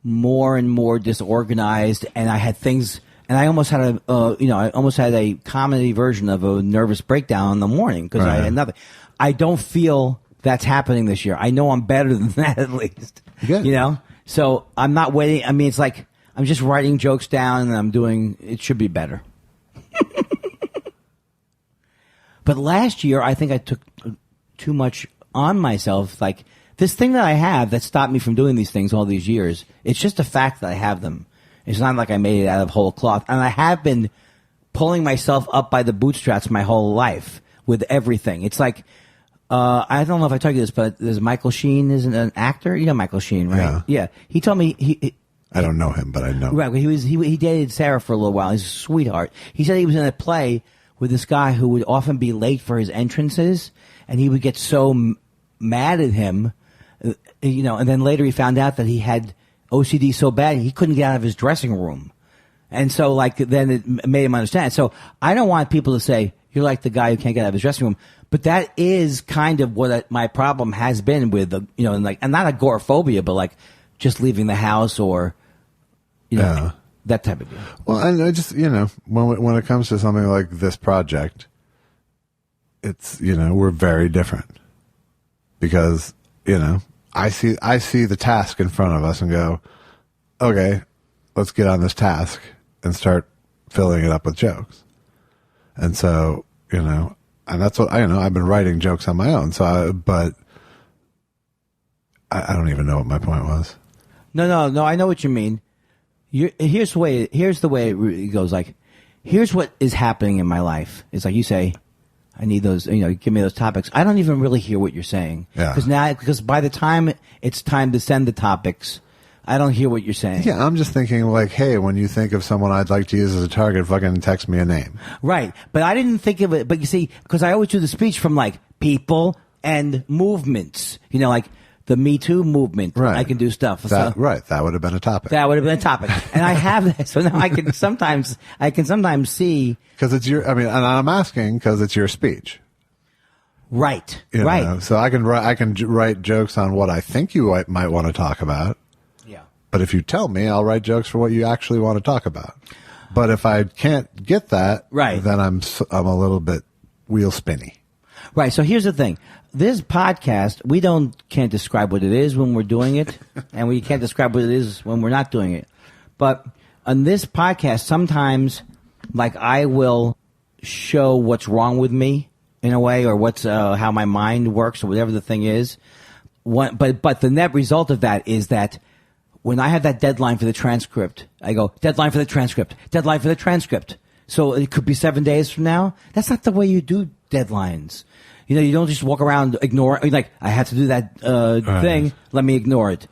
more and more disorganized, and I had things, and I almost had a comedy version of a nervous breakdown in the morning because I had nothing. I don't feel that's happening this year. I know I'm better than that at least. Good. So I'm not waiting. I mean, it's like I'm just writing jokes down and it should be better. But last year, I think I took too much on myself. Like this thing that I have that stopped me from doing these things all these years, it's just a fact that I have them. It's not like I made it out of whole cloth. And I have been pulling myself up by the bootstraps my whole life with everything. It's like, I don't know if I told you this, but there's Michael Sheen is an actor. You know Michael Sheen, right? Yeah. He told me I don't know him, but I know. Right. He dated Sarah for a little while. He's a sweetheart. He said he was in a play with this guy who would often be late for his entrances, and he would get so mad at him, and then later he found out that he had OCD so bad he couldn't get out of his dressing room. And so then it made him understand. So I don't want people to say, you're like the guy who can't get out of his dressing room. But that is kind of what my problem has been with, and not agoraphobia, but like just leaving the house or, that type of deal. Well, and I just, when it comes to something like this project, it's, we're very different because, I see the task in front of us and go, okay, let's get on this task and start filling it up with jokes. And so, and that's what I've been writing jokes on my own. So, but I don't even know what my point was. No. I know what you mean. Here's the way it goes. Like, here's what is happening in my life. It's like you say, I need those, give me those topics. I don't even really hear what you're saying. Yeah. Because by the time it's time to send the topics, I don't hear what you're saying. Yeah, I'm just thinking like, hey, when you think of someone I'd like to use as a target, fucking text me a name. Right. But I didn't think of it. But you see, because I always do the speech from like people and movements, like the Me Too movement. Right. I can do stuff. Right. That would have been a topic. That would have been a topic. And I have that. So now I can sometimes see. Because it's and I'm asking because it's your speech. Right. You right. know? So I can write jokes on what I think you might want to talk about. Yeah. But if you tell me, I'll write jokes for what you actually want to talk about. But if I can't get that, right, then I'm a little bit wheel spinny. Right. So here's the thing. This podcast, we can't describe what it is when we're doing it, and we can't describe what it is when we're not doing it. But on this podcast, sometimes, like, I will show what's wrong with me in a way, or what's how my mind works, or whatever the thing is. But the net result of that is that when I have that deadline for the transcript, I go, deadline for the transcript, deadline for the transcript. So it could be 7 days from now. That's not the way you do deadlines. You don't just walk around ignore it. Like, I have to do that thing. Let me ignore it.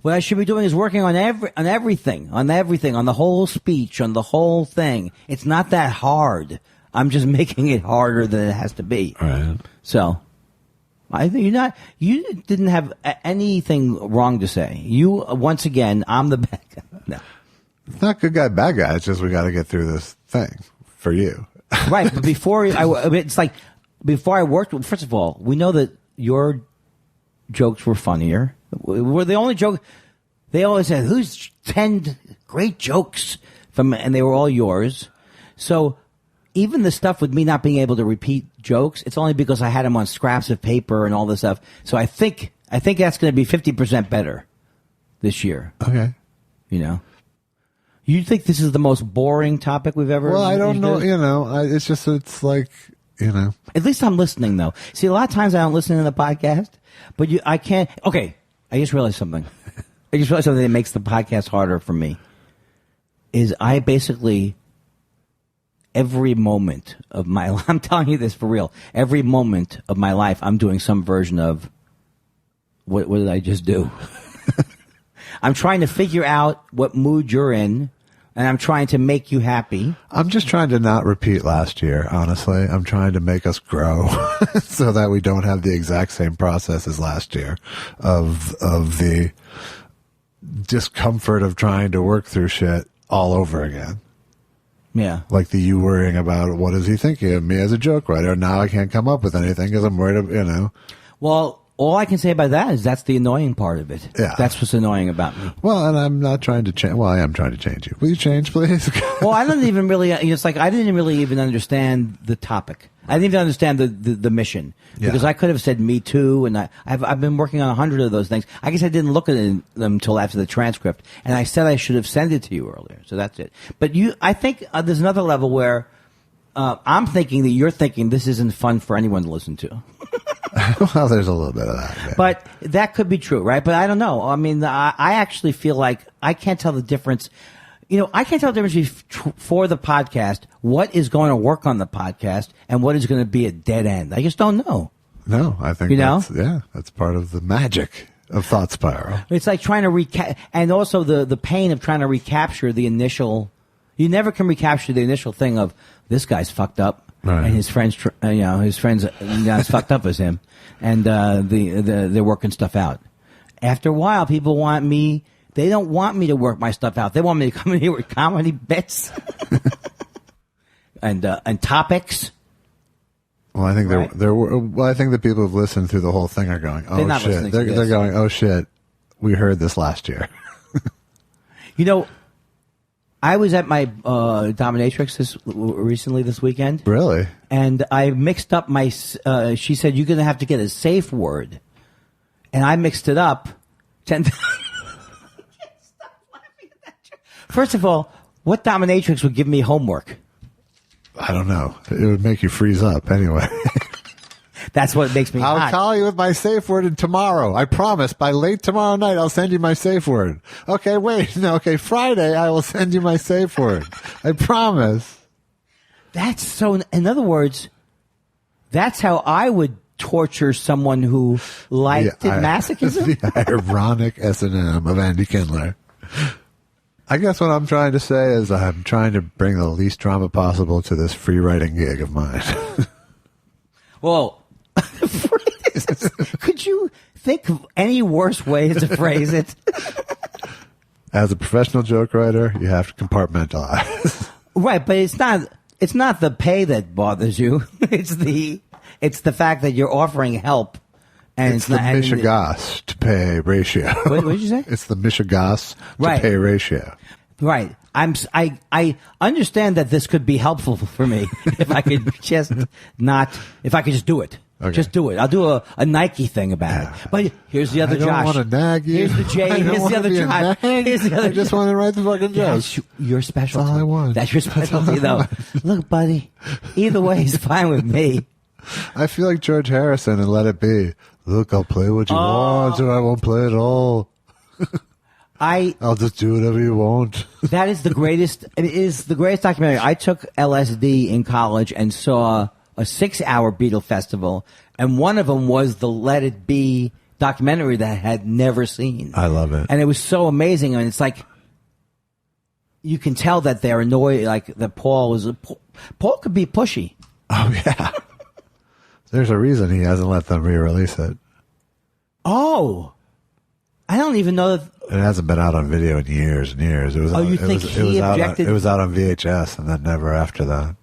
What I should be doing is working on everything, on the whole speech, on the whole thing. It's not that hard. I'm just making it harder than it has to be. Right. So, I think you didn't have anything wrong to say. Once again, I'm the bad guy. No. It's not good guy, bad guy. It's just we got to get through this thing for you. Right. But it's like, before I worked with, first of all, we know that your jokes were funnier. We're the only joke. They always said, who's 10 great jokes and they were all yours. So even the stuff with me not being able to repeat jokes, it's only because I had them on scraps of paper and all this stuff. So I think that's going to be 50% better this year. Okay. You think this is the most boring topic we've ever? Well, I don't know. It's like, At least I'm listening, though. See, a lot of times I don't listen to the podcast, but I can't. Okay, I just realized something. That makes the podcast harder for me. Is I basically, every moment of my life, I'm telling you this for real, every moment of my life, I'm doing some version of, what did I just do? I'm trying to figure out what mood you're in, and I'm trying to make you happy. I'm just trying to not repeat last year, honestly. I'm trying to make us grow so that we don't have the exact same process as last year of the discomfort of trying to work through shit all over again. Yeah. Like you worrying about what is he thinking of me as a joke writer. Now I can't come up with anything because I'm worried, Well, all I can say about that is that's the annoying part of it. Yeah. That's what's annoying about me. Well, and I'm not trying to change. Well, I am trying to change you. Will you change, please? Well, I don't even really, it's like I didn't really even understand the topic. I didn't even understand the mission. Yeah. Because I could have said Me Too, and I've been working on 100 of those things. I guess I didn't look at them until after the transcript. And I said I should have sent it to you earlier. So that's it. But I think there's another level where I'm thinking that you're thinking this isn't fun for anyone to listen to. Well, there's a little bit of that. Yeah. But that could be true, right? But I don't know. I mean, I actually feel like I can't tell the difference. I can't tell the difference for the podcast, what is going to work on the podcast and what is going to be a dead end. I just don't know. No, I think that's part of the magic of Thought Spiral. It's like trying to and also the pain of trying to recapture the initial. You never can recapture the initial thing of this guy's fucked up. Right. And his friends, his friends not as fucked up as him, and they're working stuff out. After a while, people want me. They don't want me to work my stuff out. They want me to come in here with comedy bits and topics. Well, I think I think the people who've listened through the whole thing are going, "Oh not shit!" They're going, "Oh shit!" We heard this last year. I was at my dominatrix recently this weekend. Really? And I mixed up my. She said you're going to have to get a safe word, and I mixed it up. Stop laughing at that joke. First of all, what dominatrix would give me homework? I don't know. It would make you freeze up anyway. That's what makes me I'll hot. call you with my safe word tomorrow. I promise. By late tomorrow night, I'll send you my safe word. Okay, wait. No, okay, Friday, I will send you my safe word. I promise. That's so... In other words, that's how I would torture someone who liked masochism. The ironic S&M of Andy Kindler. I guess what I'm trying to say is I'm trying to bring the least drama possible to this free writing gig of mine. Well... Could you think of any worse way to phrase it? As a professional joke writer, you have to compartmentalize. Right, but it's not the pay that bothers you. It's the fact that you're offering help, and it's the Michigas to pay ratio. What did you say? It's the Michigas to pay ratio. Right. I understand that this could be helpful for me if I could just do it. Okay. Just do it. I'll do a Nike thing about it. But here's the other Josh. I don't want to nag you. Here's the J. Here's the other Josh. Here's the other. I just want to write the fucking jokes. That's your specialty. That's all I want. That's your specialty, though. Look, buddy. Either way is fine with me. I feel like George Harrison and Let It Be. Look, I'll play what you want, or I won't play at all. I'll just do whatever you want. That is the greatest. It is the greatest documentary. I took LSD in college and saw a 6-hour Beatle festival, and one of them was the Let It Be documentary that I had never seen. I love it. And it was so amazing. And it's like, you can tell that they're annoyed, like that Paul could be pushy. Oh, yeah. There's a reason he hasn't let them re-release it. Oh. I don't even know that. It hasn't been out on video in years and years. It was. You think he objected? It was out on VHS, and then never after that.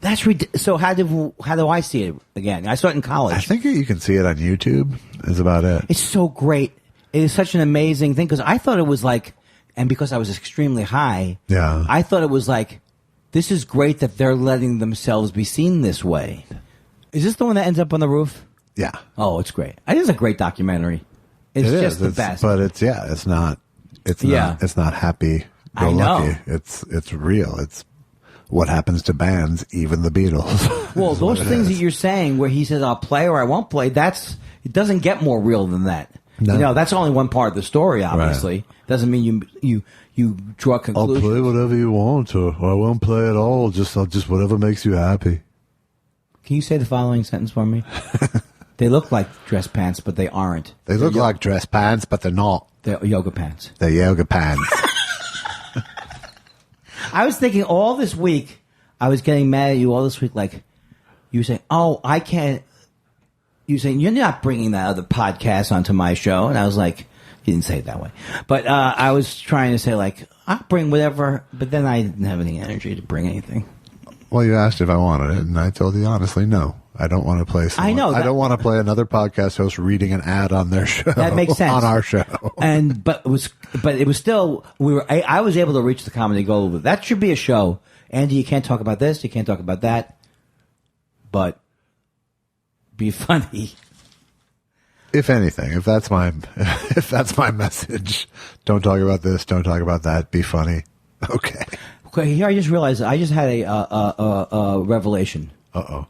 That's ridiculous. So how do I see it again? I saw it in college. I think you can see it on YouTube. Is about it. It's so great. It is such an amazing thing because I thought it was like, and because I was extremely high, yeah, I thought it was like, this is great that they're letting themselves be seen this way. Is this the one that ends up on the roof? Yeah. Oh, it's great. It is a great documentary. It's just the best. But it's not happy go lucky. It's real. It's what happens to bands, even the Beatles. Well, those things that you're saying where he says, I'll play or I won't play, it doesn't get more real than that. No. That's only one part of the story, obviously. Right. Doesn't mean you draw conclusions. I'll play whatever you want or I won't play at all. Just whatever makes you happy. Can you say the following sentence for me? They look like dress pants, but they aren't. They look like dress pants, but they're not. They're yoga pants. They're yoga pants. I was thinking all this week, I was getting mad at you all this week, like, you were saying, oh, I can't, you were saying, you're not bringing that other podcast onto my show. And I was like, you didn't say it that way. But I was trying to say, like, I'll bring whatever, but then I didn't have any energy to bring anything. Well, you asked if I wanted it, and I told you honestly, no. I don't want to play someone. I know. I don't want to play another podcast host reading an ad on their show. That makes sense. On our show. But it was still, I was able to reach the comedy goal. That should be a show. Andy, you can't talk about this, you can't talk about that, but be funny. If anything, if that's my message, don't talk about this, don't talk about that, be funny. Okay. Okay, here I just realized I just had a revelation. Uh-oh.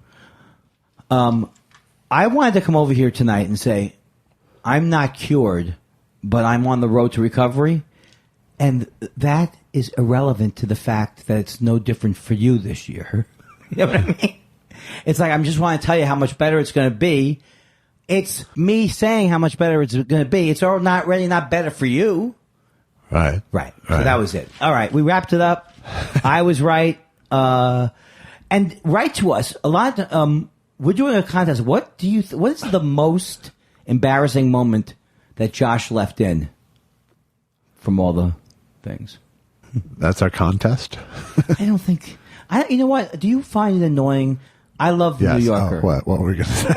I wanted to come over here tonight and say, I'm not cured, but I'm on the road to recovery. And that is irrelevant to the fact that it's no different for you this year. You know what I mean? It's like, I just want to tell you how much better it's going to be. It's me saying how much better it's going to be. It's all not really not better for you. Right. So that was it. All right. We wrapped it up. I was right. And write to us. A lot. We're doing a contest. What is the most embarrassing moment that Josh left in from all the things? That's our contest? I don't think. You know what? Do you find it annoying? I love the New Yorker. Oh, what were we going to say?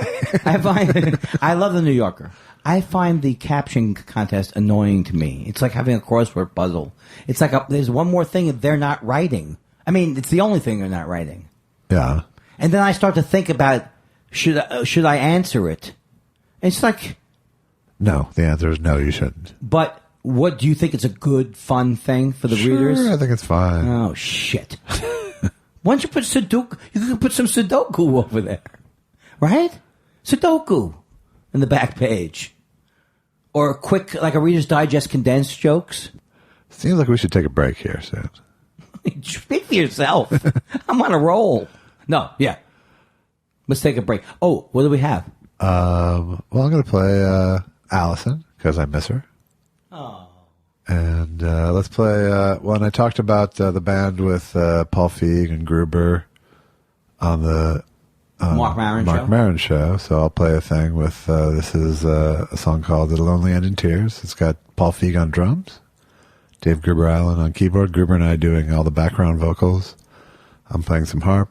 I love the New Yorker. I find the caption contest annoying to me. It's like having a crossword puzzle. It's like there's one more thing that they're not writing. I mean, it's the only thing they're not writing. Yeah. And then I start to think about, should I answer it? It's like... No, the answer is no, you shouldn't. But what, do you think it's a good, fun thing for the readers? I think it's fine. Oh, shit. Why don't you put Sudoku? You can put some Sudoku over there. Right? Sudoku in the back page. Or a quick, like a Reader's Digest condensed jokes. Seems like we should take a break here soon. Speak for yourself. I'm on a roll. No, yeah. Let's take a break. Oh, what do we have? Well, I'm going to play Allison, because I miss her. Oh. And let's play, when I talked about the band with Paul Feig and Gruber on the Mark Maron show. So I'll play a thing with, this is a song called It'll Only End in Tears. It's got Paul Feig on drums, Dave Gruber Allen on keyboard, Gruber and I doing all the background vocals. I'm playing some harp.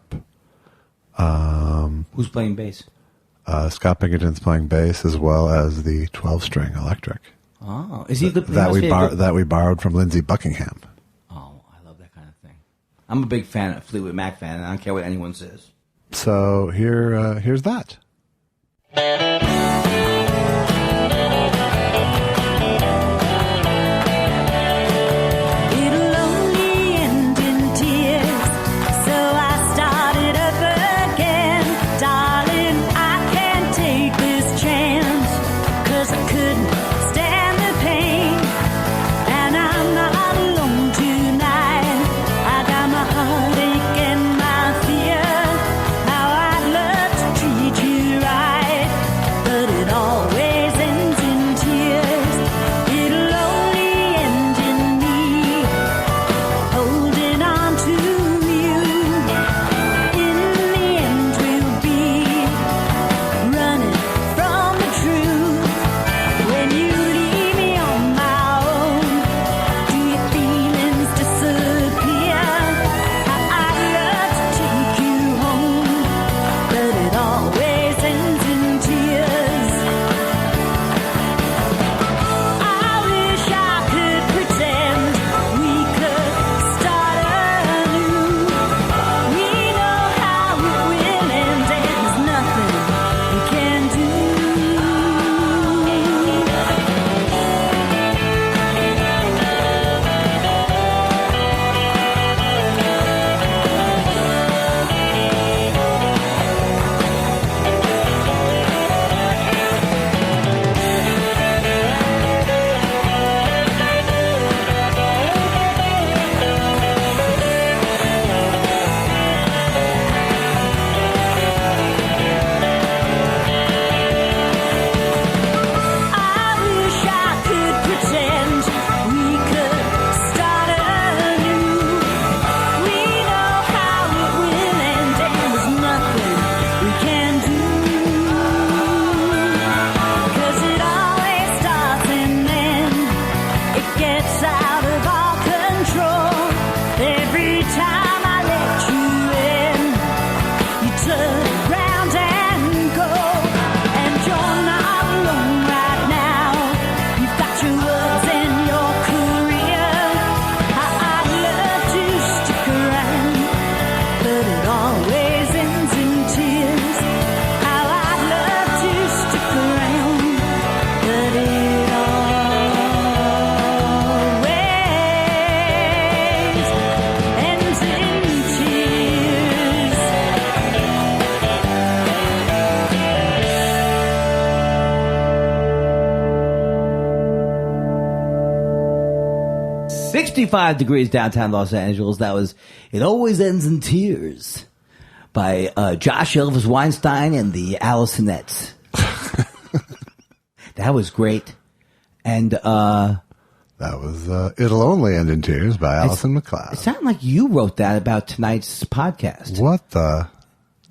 Who's playing bass? Scott Pinkerton's playing bass as well as the 12-string electric. Oh, is he good? That we borrowed from Lindsey Buckingham. Oh, I love that kind of thing. I'm a big fan of Fleetwood Mac fan, and I don't care what anyone says. So here's that. Heartache and my fear, how I'd love to treat you 65 degrees downtown Los Angeles. That was It Always Ends in Tears by Josh Elvis Weinstein and the Allisonettes. That was great. And that was It'll Only End in Tears by Alison McLeod. It sounded like you wrote that about tonight's podcast. What the?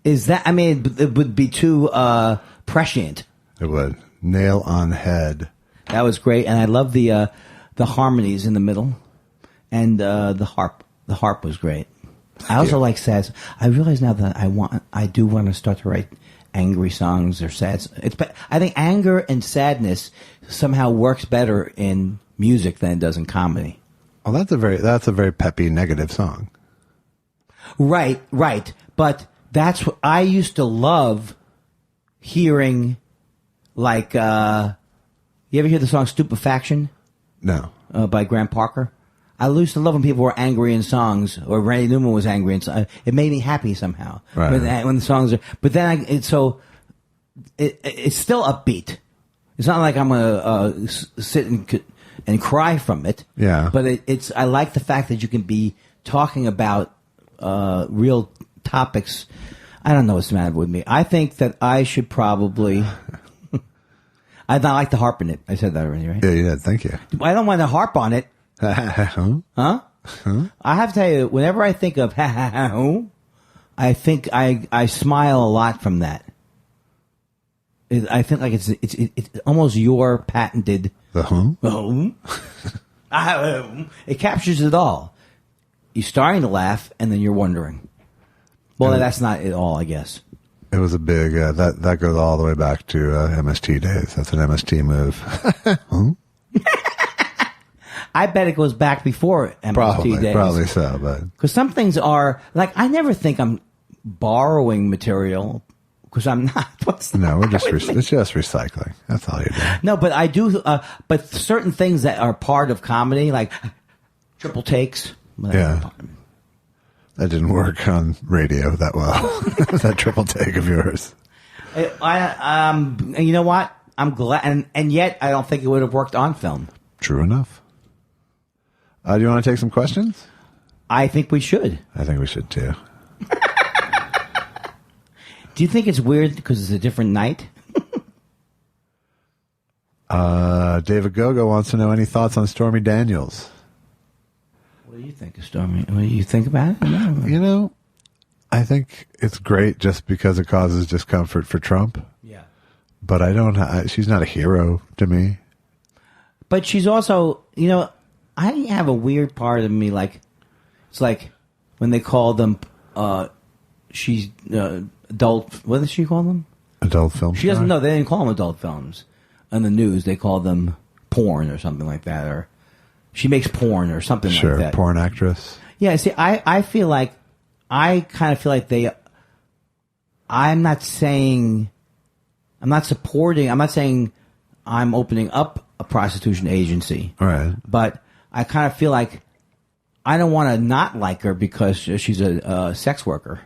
Is that, I mean, it would be too prescient. It would. Nail on head. That was great. And I love the harmonies in the middle. And the harp. The harp was great. I also like sad. I realize now that I do want to start to write angry songs or sad. I think anger and sadness somehow works better in music than it does in comedy. Oh, that's a very peppy negative song. Right. But that's what I used to love hearing. Like, you ever hear the song "Stupefaction"? No. By Graham Parker. I used to love when people were angry in songs, or Randy Newman was angry in songs. It made me happy somehow. Right. When the songs are, but then it's still upbeat. It's not like I'm gonna sit and cry from it. Yeah. But I like the fact that you can be talking about real topics. I don't know what's the matter with me. I think that I should probably. I don't like to harp in it. I said that already, right? Yeah, you did. Thank you. I don't want to harp on it. Huh? Huh? I have to tell you, whenever I think of I think I smile a lot from that. I think like it's almost your patented. The It captures it all. You're starting to laugh, and then you're wondering. Well, that's not it all, I guess. It was a big that goes all the way back to MST days. That's an MST move. I bet it goes back before MST days. Probably so, but because some things are like I never think I'm borrowing material because I'm not. No, it's just recycling. That's all you're doing. No, but I do. But certain things that are part of comedy, like triple takes. Yeah. That didn't work on radio that well. That triple take of yours. You know what? I'm glad, and yet I don't think it would have worked on film. True enough. Do you want to take some questions? I think we should. I think we should too. Do you think it's weird because it's a different night? David Gogo wants to know any thoughts on Stormy Daniels. What do you think of Stormy? What do you think about it? You know, I think it's great just because it causes discomfort for Trump. Yeah. But she's not a hero to me. But she's also, you know, I have a weird part of me, like, it's like when they call them, she's adult, what does she call them? Adult film. She doesn't know, they didn't call them adult films. On the news, they call them porn or something like that, or she makes porn or something like that. Sure, porn actress. Yeah, see, I feel like, I kind of feel like I'm not saying I'm opening up a prostitution agency. Right. But I kind of feel like I don't want to not like her because she's a sex worker.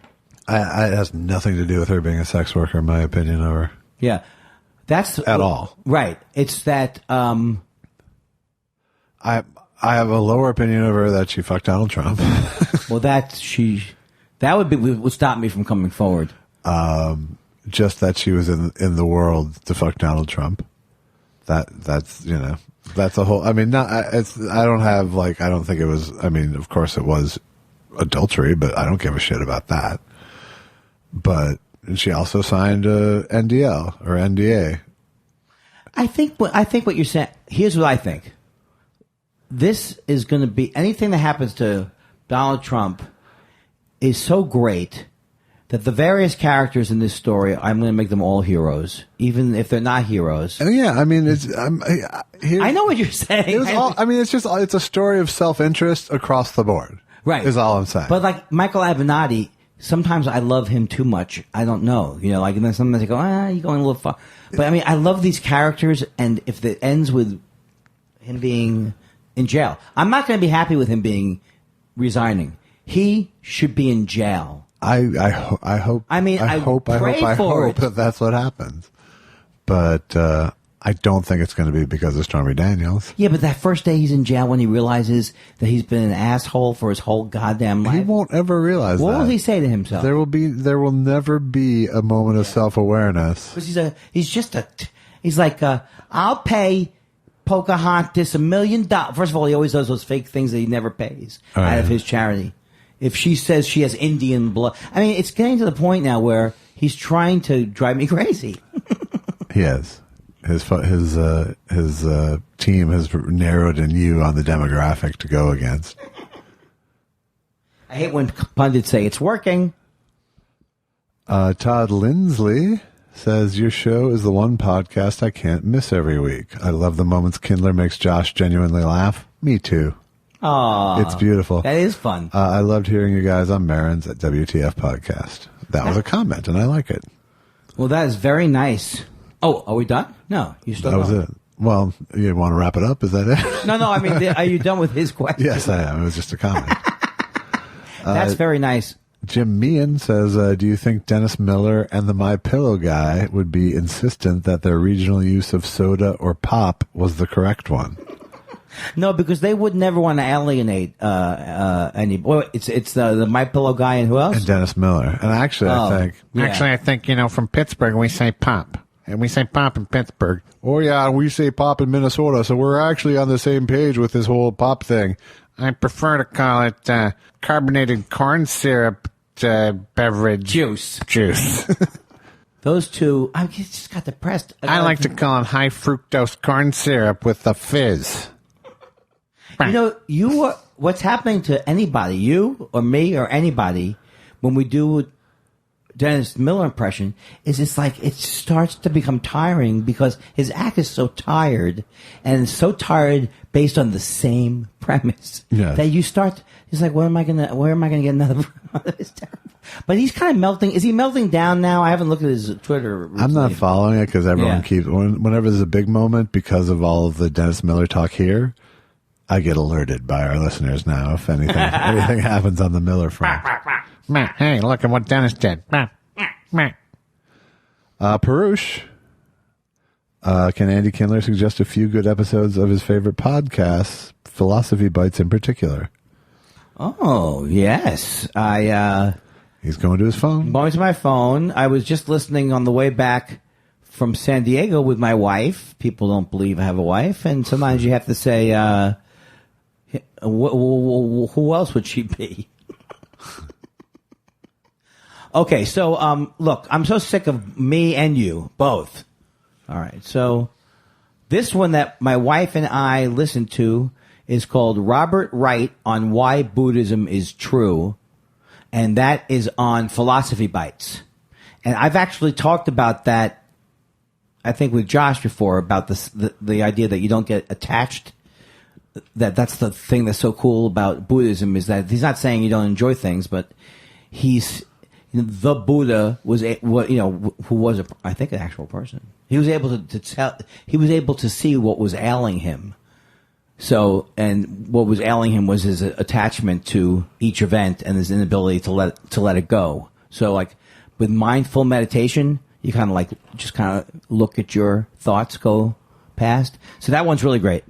It has nothing to do with her being a sex worker, in my opinion, of her. Yeah. That's at all. Right. It's that I have a lower opinion of her that she fucked Donald Trump. Well, that would stop me from coming forward. Just that she was in the world to fuck Donald Trump. That's you know, that's a whole. I mean, I don't think it was. I mean, of course it was adultery, but I don't give a shit about that. But she also signed a NDL or NDA. I think what you're saying. Here's what I think. This is going to be anything that happens to Donald Trump is so great that the various characters in this story, I'm going to make them all heroes, even if they're not heroes. Yeah, I mean, I know what you're saying. It's a story of self-interest across the board. Right. Is all I'm saying. But like Michael Avenatti, sometimes I love him too much. I don't know. You know, like, and then sometimes I go, you're going a little far. But I mean, I love these characters, and if it ends with him being in jail, I'm not going to be happy with him resigning. He should be in jail. I hope. I mean, I hope that that's what happens. But I I don't think it's going to be because of Stormy Daniels. Yeah, but that first day he's in jail when he realizes that he's been an asshole for his whole goddamn life. He won't ever realize what that. will he say to himself? There will never be a moment of self-awareness. Because he's like, I'll pay Pocahontas $1 million. First of all, he always does those fake things that he never pays out of his charity. If she says she has Indian blood, I mean, it's getting to the point now where he's trying to drive me crazy. He is. His team has narrowed in you on the demographic to go against. I hate when pundits say it's working. Todd Lindsley says, your show is the one podcast I can't miss every week. I love the moments Kindler makes Josh genuinely laugh. Me too. Aww. It's beautiful. That is fun. I loved hearing you guys on Marin's at WTF Podcast. That was a comment, and I like it. Well, that is very nice. Oh, are we done? No, you still That was it. Well, you want to wrap it up? Is that it? No, I mean, are you done with his question? Yes, I am. It was just a comment. That's very nice. Jim Meehan says, do you think Dennis Miller and the My Pillow guy would be insistent that their regional use of soda or pop was the correct one? No, because they would never want to alienate any. Well, it's the My Pillow guy and who else? And Dennis Miller. And actually, I think, from Pittsburgh, we say pop. And we say pop in Pittsburgh. Oh, yeah, we say pop in Minnesota, so we're actually on the same page with this whole pop thing. I prefer to call it carbonated corn syrup beverage. Juice. Those two, I just got depressed. I like to call it high fructose corn syrup with the fizz. You know, what's happening to anybody, you or me or anybody, when we do Dennis Miller impression, is it's like it starts to become tiring because his act is so tired, and it's so tired based on the same premise that you start. It's like, where am I gonna get another? But he's kind of melting. Is he melting down now? I haven't looked at his Twitter recently. I'm not following it because everyone keeps whenever there's a big moment because of all of the Dennis Miller talk here. I get alerted by our listeners now if anything happens on the Miller front. Hey, look at what Dennis did. Perush. Can Andy Kindler suggest a few good episodes of his favorite podcasts, Philosophy Bites in particular? Oh, yes. He's going to his phone. Going to my phone. I was just listening on the way back from San Diego with my wife. People don't believe I have a wife, and sometimes you have to say, who else would she be? Okay, so look, I'm so sick of me and you both. All right, so this one that my wife and I listened to is called Robert Wright on Why Buddhism is True, and that is on Philosophy Bites. And I've actually talked about that, I think, with Josh before, about the idea that you don't get attached. That's the thing that's so cool about Buddhism, is that he's not saying you don't enjoy things, but the Buddha was, who was I think an actual person. He was able to tell. He was able to see what was ailing him. So, and what was ailing him was his attachment to each event and his inability to let it go. So, like with mindful meditation, you kind of look at your thoughts go past. So that one's really great.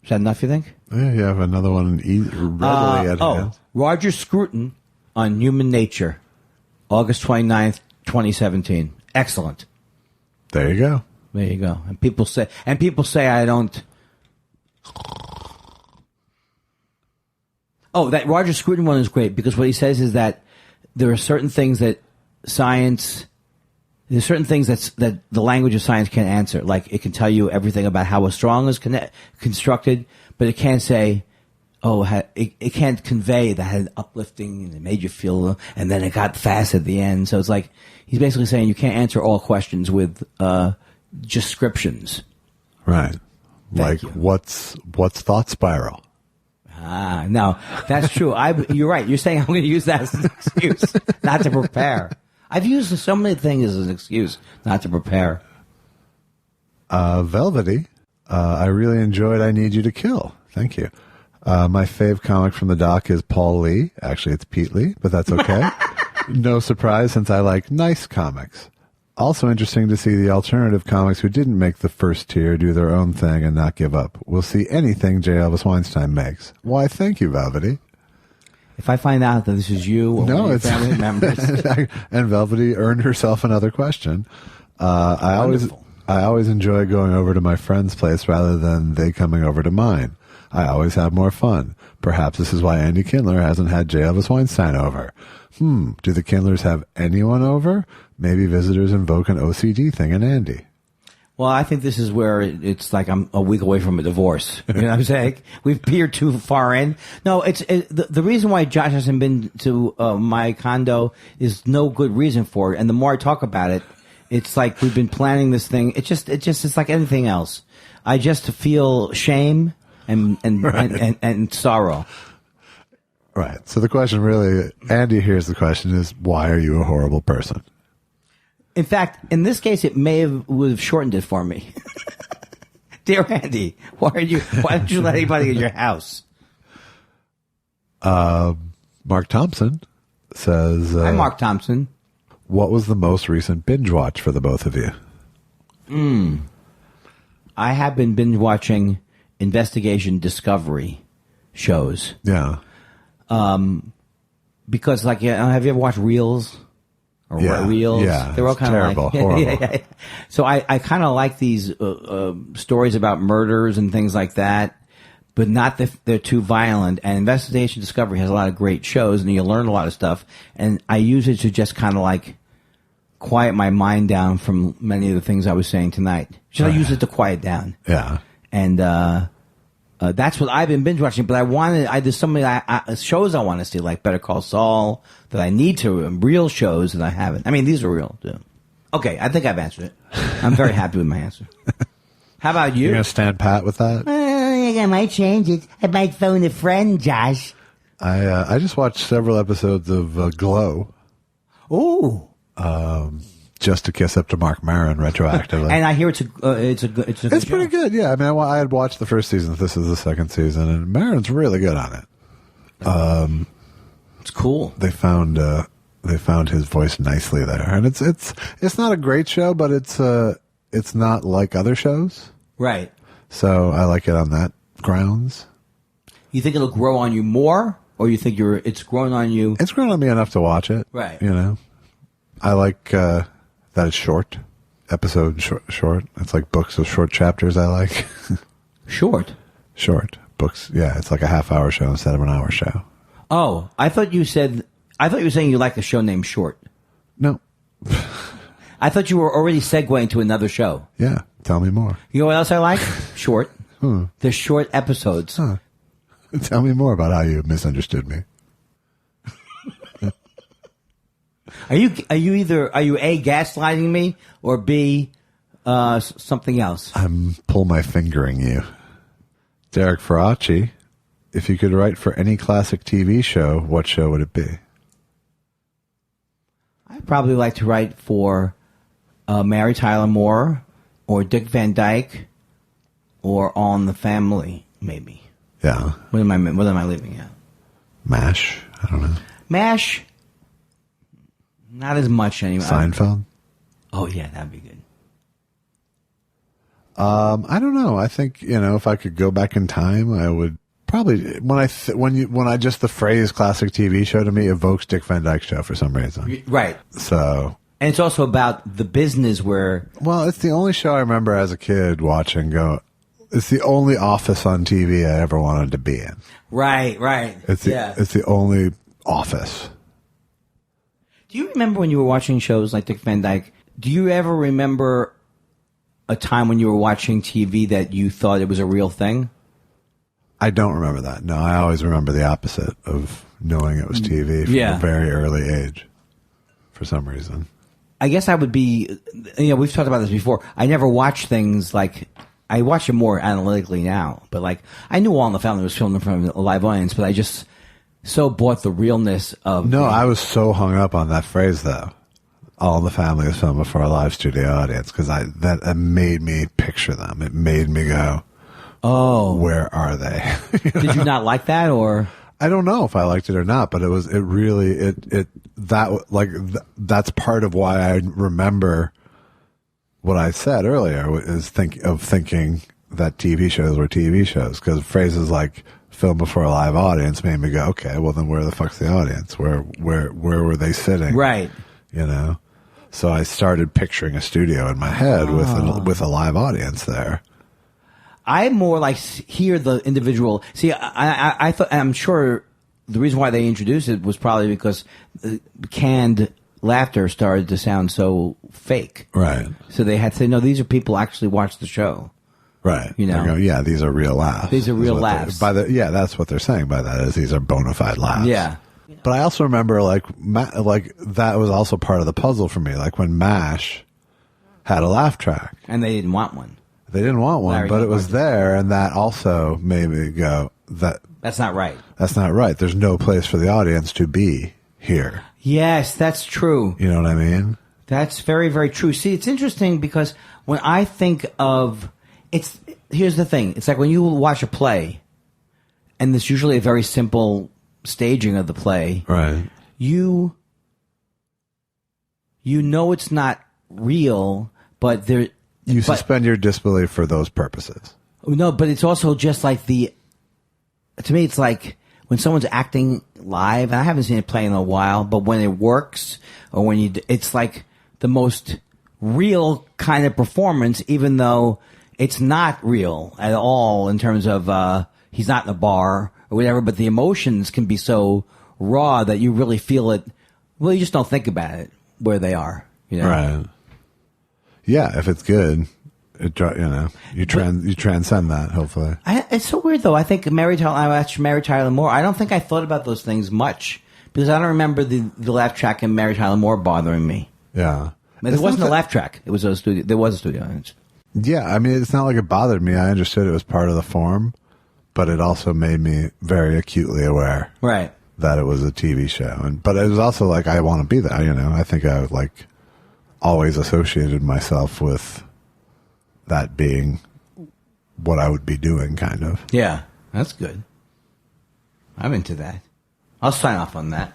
Is that enough, you think? Yeah, you have another one readily at hand. Roger Scruton on Human Nature, August 29th, 2017. Excellent. There you go. There you go. And people say I don't. Oh, that Roger Scruton one is great because what he says is that there are certain things that there's certain things that the language of science can't answer. Like it can tell you everything about how a strong is constructed, but it can't say, it can't convey that had uplifting and it made you feel, and then it got fast at the end. So it's like he's basically saying you can't answer all questions with descriptions. Right. What's thought spiral? No, that's true. You're right. You're saying I'm going to use that as an excuse not to prepare. I've used so many things as an excuse not to prepare. Velvety. I really enjoyed I Need You to Kill. Thank you. My fave comic from the doc is Paul Lee. Actually, it's Pete Lee, but that's okay. No surprise since I like nice comics. Also interesting to see the alternative comics who didn't make the first tier do their own thing and not give up. We'll see anything J. Elvis Weinstein makes. Why, thank you, Velvety. If I find out that this is you or one of your family members. And Velvety earned herself another question. I always enjoy going over to my friend's place rather than they coming over to mine. I always have more fun. Perhaps this is why Andy Kindler hasn't had J. Elvis Weinstein over. Do the Kindlers have anyone over? Maybe visitors invoke an OCD thing in Andy. Well, I think this is where it's like I'm a week away from a divorce. You know what I'm saying? We've peered too far in. No, the reason why Josh hasn't been to my condo is no good reason for it. And the more I talk about it, it's like we've been planning this thing. It's like anything else. I just feel shame and sorrow. Right. So the question really, Andy here's the question is, why are you a horrible person? In fact, in this case, it would have shortened it for me. Dear Andy, why don't you let anybody in your house? Mark Thompson says, Hi, Mark Thompson. What was the most recent binge watch for the both of you? I have been binge watching investigation discovery shows. Yeah. Because, like, have you ever watched Reels? Or Reels? Yeah. They're all kind of terrible, like, horrible. yeah. So I kind of like these stories about murders and things like that, but not that they're too violent. And investigation discovery has a lot of great shows, and you learn a lot of stuff. And I use it to just kind of like quiet my mind down from many of the things I was saying tonight. I use it to quiet down. Yeah. And that's what I've been binge watching. But there's so many shows I want to see, like Better Call Saul, that I need to, real shows that I haven't. I mean, these are real, too. Okay, I think I've answered it. I'm very happy with my answer. How about you? You're going to stand pat with that? I might change it. I might phone a friend, Josh. I just watched several episodes of Glow. Ooh. Just to kiss up to Mark Maron retroactively. And I hear it's a good It's pretty good, yeah. I mean, I had watched the first season. This is the second season, and Maron's really good on it. It's cool. They found his voice nicely there, and it's not a great show, but it's not like other shows, right? So I like it on that grounds. You think it'll grow on you more, or you think it's grown on you? It's grown on me enough to watch it, right? You know, I like that it's short, episode short. It's like books of short chapters. I like short books. Yeah, it's like a half-hour show instead of an hour show. Oh, I thought you were saying you like a show named Short. No. I thought you were already segueing to another show. Yeah, tell me more. You know what else I like? Short. They're short episodes. Huh. Tell me more about how you misunderstood me. Are you A, gaslighting me, or B, something else? I'm pull my fingering you. Derek Faraci, if you could write for any classic TV show, what show would it be? I'd probably like to write for Mary Tyler Moore, or Dick Van Dyke, or All in the Family, maybe. Yeah. What am I leaving out? MASH? I don't know. MASH? Not as much anymore. Seinfeld? Oh, yeah, that'd be good. I don't know. I think, if I could go back in time, I would probably, when I just the phrase classic TV show to me evokes Dick Van Dyke Show for some reason. Right. So. And it's also about the business where. Well, it's the only show I remember as a kid watching it's the only office on TV I ever wanted to be in. Right. It's the only office. Do you remember when you were watching shows like Dick Van Dyke? Do you ever remember a time when you were watching TV that you thought it was a real thing? I don't remember that. No, I always remember the opposite of knowing it was TV from a very early age for some reason. I guess I would be, we've talked about this before. I never watched things like, I watch it more analytically now, but like, I knew All in the Family was filmed in front of a live audience, but I just so bought the realness of. No, I was so hung up on that phrase though. All in the Family is filmed before a live studio audience because that made me picture them. It made me go, oh, where are they? Did you not like that, or? I don't know if I liked it or not, but that's part of why I remember what I said earlier is thinking that TV shows were TV shows, because phrases like film before a live audience made me go, okay, well then where the fuck's the audience? Where were they sitting? Right. You know? So I started picturing a studio in my head with a live audience there. I more like hear the individual. See, I thought, I'm sure the reason why they introduced it was probably because canned laughter started to sound so fake. Right. So they had to say, no, these are people actually watch the show. Right. You know? Yeah, these are real laughs. These are real laughs. That's what they're saying by that, is these are bona fide laughs. Yeah. But I also remember, like that was also part of the puzzle for me. Like when MASH had a laugh track. And they didn't want one. They didn't want one, Larry but it was there, and that also made me go, that's not right. That's not right. There's no place for the audience to be here. Yes, that's true. You know what I mean? That's very, very true. See, it's interesting because when I think of here's the thing. It's like when you watch a play, and it's usually a very simple staging of the play. Right. You know it's not real, but you suspend your disbelief for those purposes. No, but it's also just like to me, it's like when someone's acting live, and I haven't seen it play in a while, but when it works, or when it's like the most real kind of performance, even though it's not real at all in terms of he's not in a bar or whatever, but the emotions can be so raw that you really feel it. Well, you just don't think about it where they are, you know? Right. Yeah, if it's good, you transcend that, hopefully. It's so weird, though. I think I watched Mary Tyler Moore. I don't think I thought about those things much because I don't remember the laugh track in Mary Tyler Moore bothering me. Yeah. But it wasn't a laugh track. It was a studio. There was a studio audience. Yeah, I mean, it's not like it bothered me. I understood it was part of the form, but it also made me very acutely aware, right, that it was a TV show. But it was also like, I want to be there. You know, I think I would always associated myself with that being what I would be doing, kind of. Yeah, that's good. I'm into that. I'll sign off on that.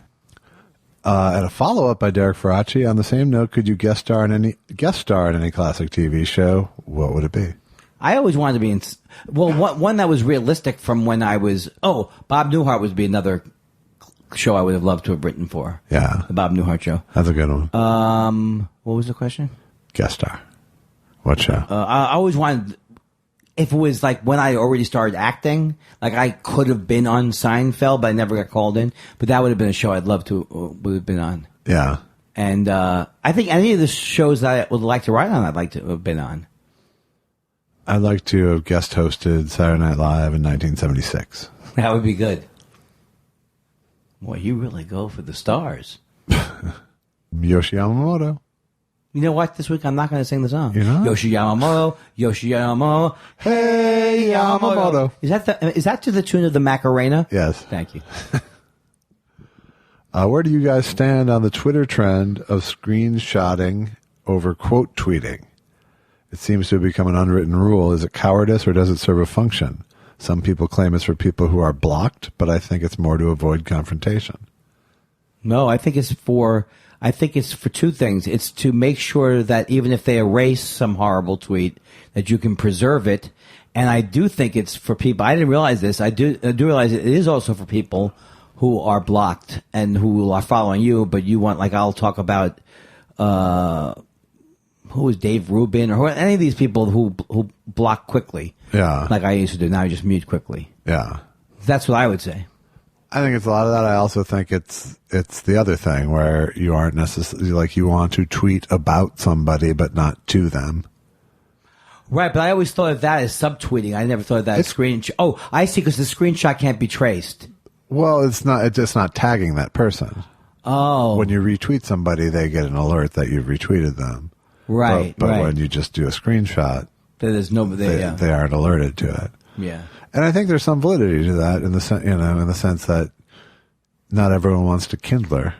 And a follow-up by Derek Faraci. On the same note, could you guest star in any classic TV show? What would it be? I always wanted to be in. Well, one that was realistic from when I was. Oh, Bob Newhart would be another show I would have loved to have written for. Yeah, the Bob Newhart show. That's a good one. What was the question? Guest star. What show? I always wanted. If it was like when I already started acting, like I could have been on Seinfeld, but I never got called in. But that would have been a show I'd love to would have been on. Yeah. And I think any of the shows that I would like to write on, I'd like to have been on. I'd like to have guest hosted Saturday Night Live in 1976. That would be good. Boy, you really go for the stars. Yoshi Yamamoto. You know what? This week I'm not going to sing the song. You know? Yoshi Yamamoto, hey Yamamoto. Is that to the tune of the Macarena? Yes. Thank you. Where do you guys stand on the Twitter trend of screenshotting over quote tweeting? It seems to have become an unwritten rule. Is it cowardice or does it serve a function? Some people claim it's for people who are blocked, but I think it's more to avoid confrontation. No, I think it's for two things. It's to make sure that even if they erase some horrible tweet, that you can preserve it. And I do think it's for people. I didn't realize this. I do realize it is also for people who are blocked and who are following you. But you want, like, I'll talk about who is Dave Rubin or any of these people who block quickly. Yeah, like I used to do. Now I just mute quickly. Yeah, that's what I would say. I think it's a lot of that. I also think it's the other thing where you aren't necessarily like you want to tweet about somebody but not to them. Right, but I always thought of that as subtweeting. I never thought of that as screenshot. Oh, I see, because the screenshot can't be traced. Well, it's not. It's just not tagging that person. Oh, when you retweet somebody, they get an alert that you've retweeted them. Right, but right. when you just do a screenshot, there's they aren't alerted to it. Yeah. And I think there's some validity to that in the sense that not everyone wants to Kindler.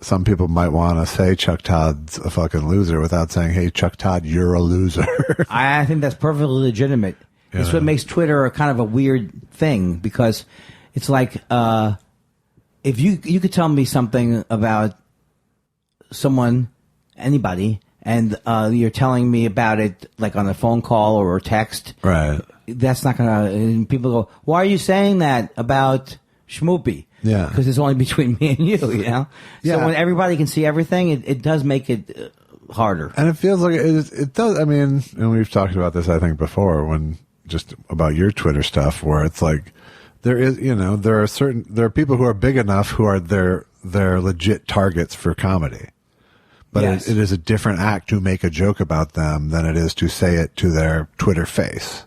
Some people might want to say Chuck Todd's a fucking loser without saying, "Hey, Chuck Todd, you're a loser." I think that's perfectly legitimate. It's what makes Twitter a kind of a weird thing, because it's like if you could tell me something about someone, anybody, and you're telling me about it like on a phone call or a text, Right. that's not gonna. And people go, "Why are you saying that about Schmoopy?" Yeah. Because it's only between me and you, you know. Yeah. So when everybody can see everything, it does make it harder. And it feels like it does. I mean, and we've talked about this, I think, before when just about your Twitter stuff, where it's like there is, there are people who are big enough who are they're legit targets for comedy. But Yes. it is a different act to make a joke about them than it is to say it to their Twitter face.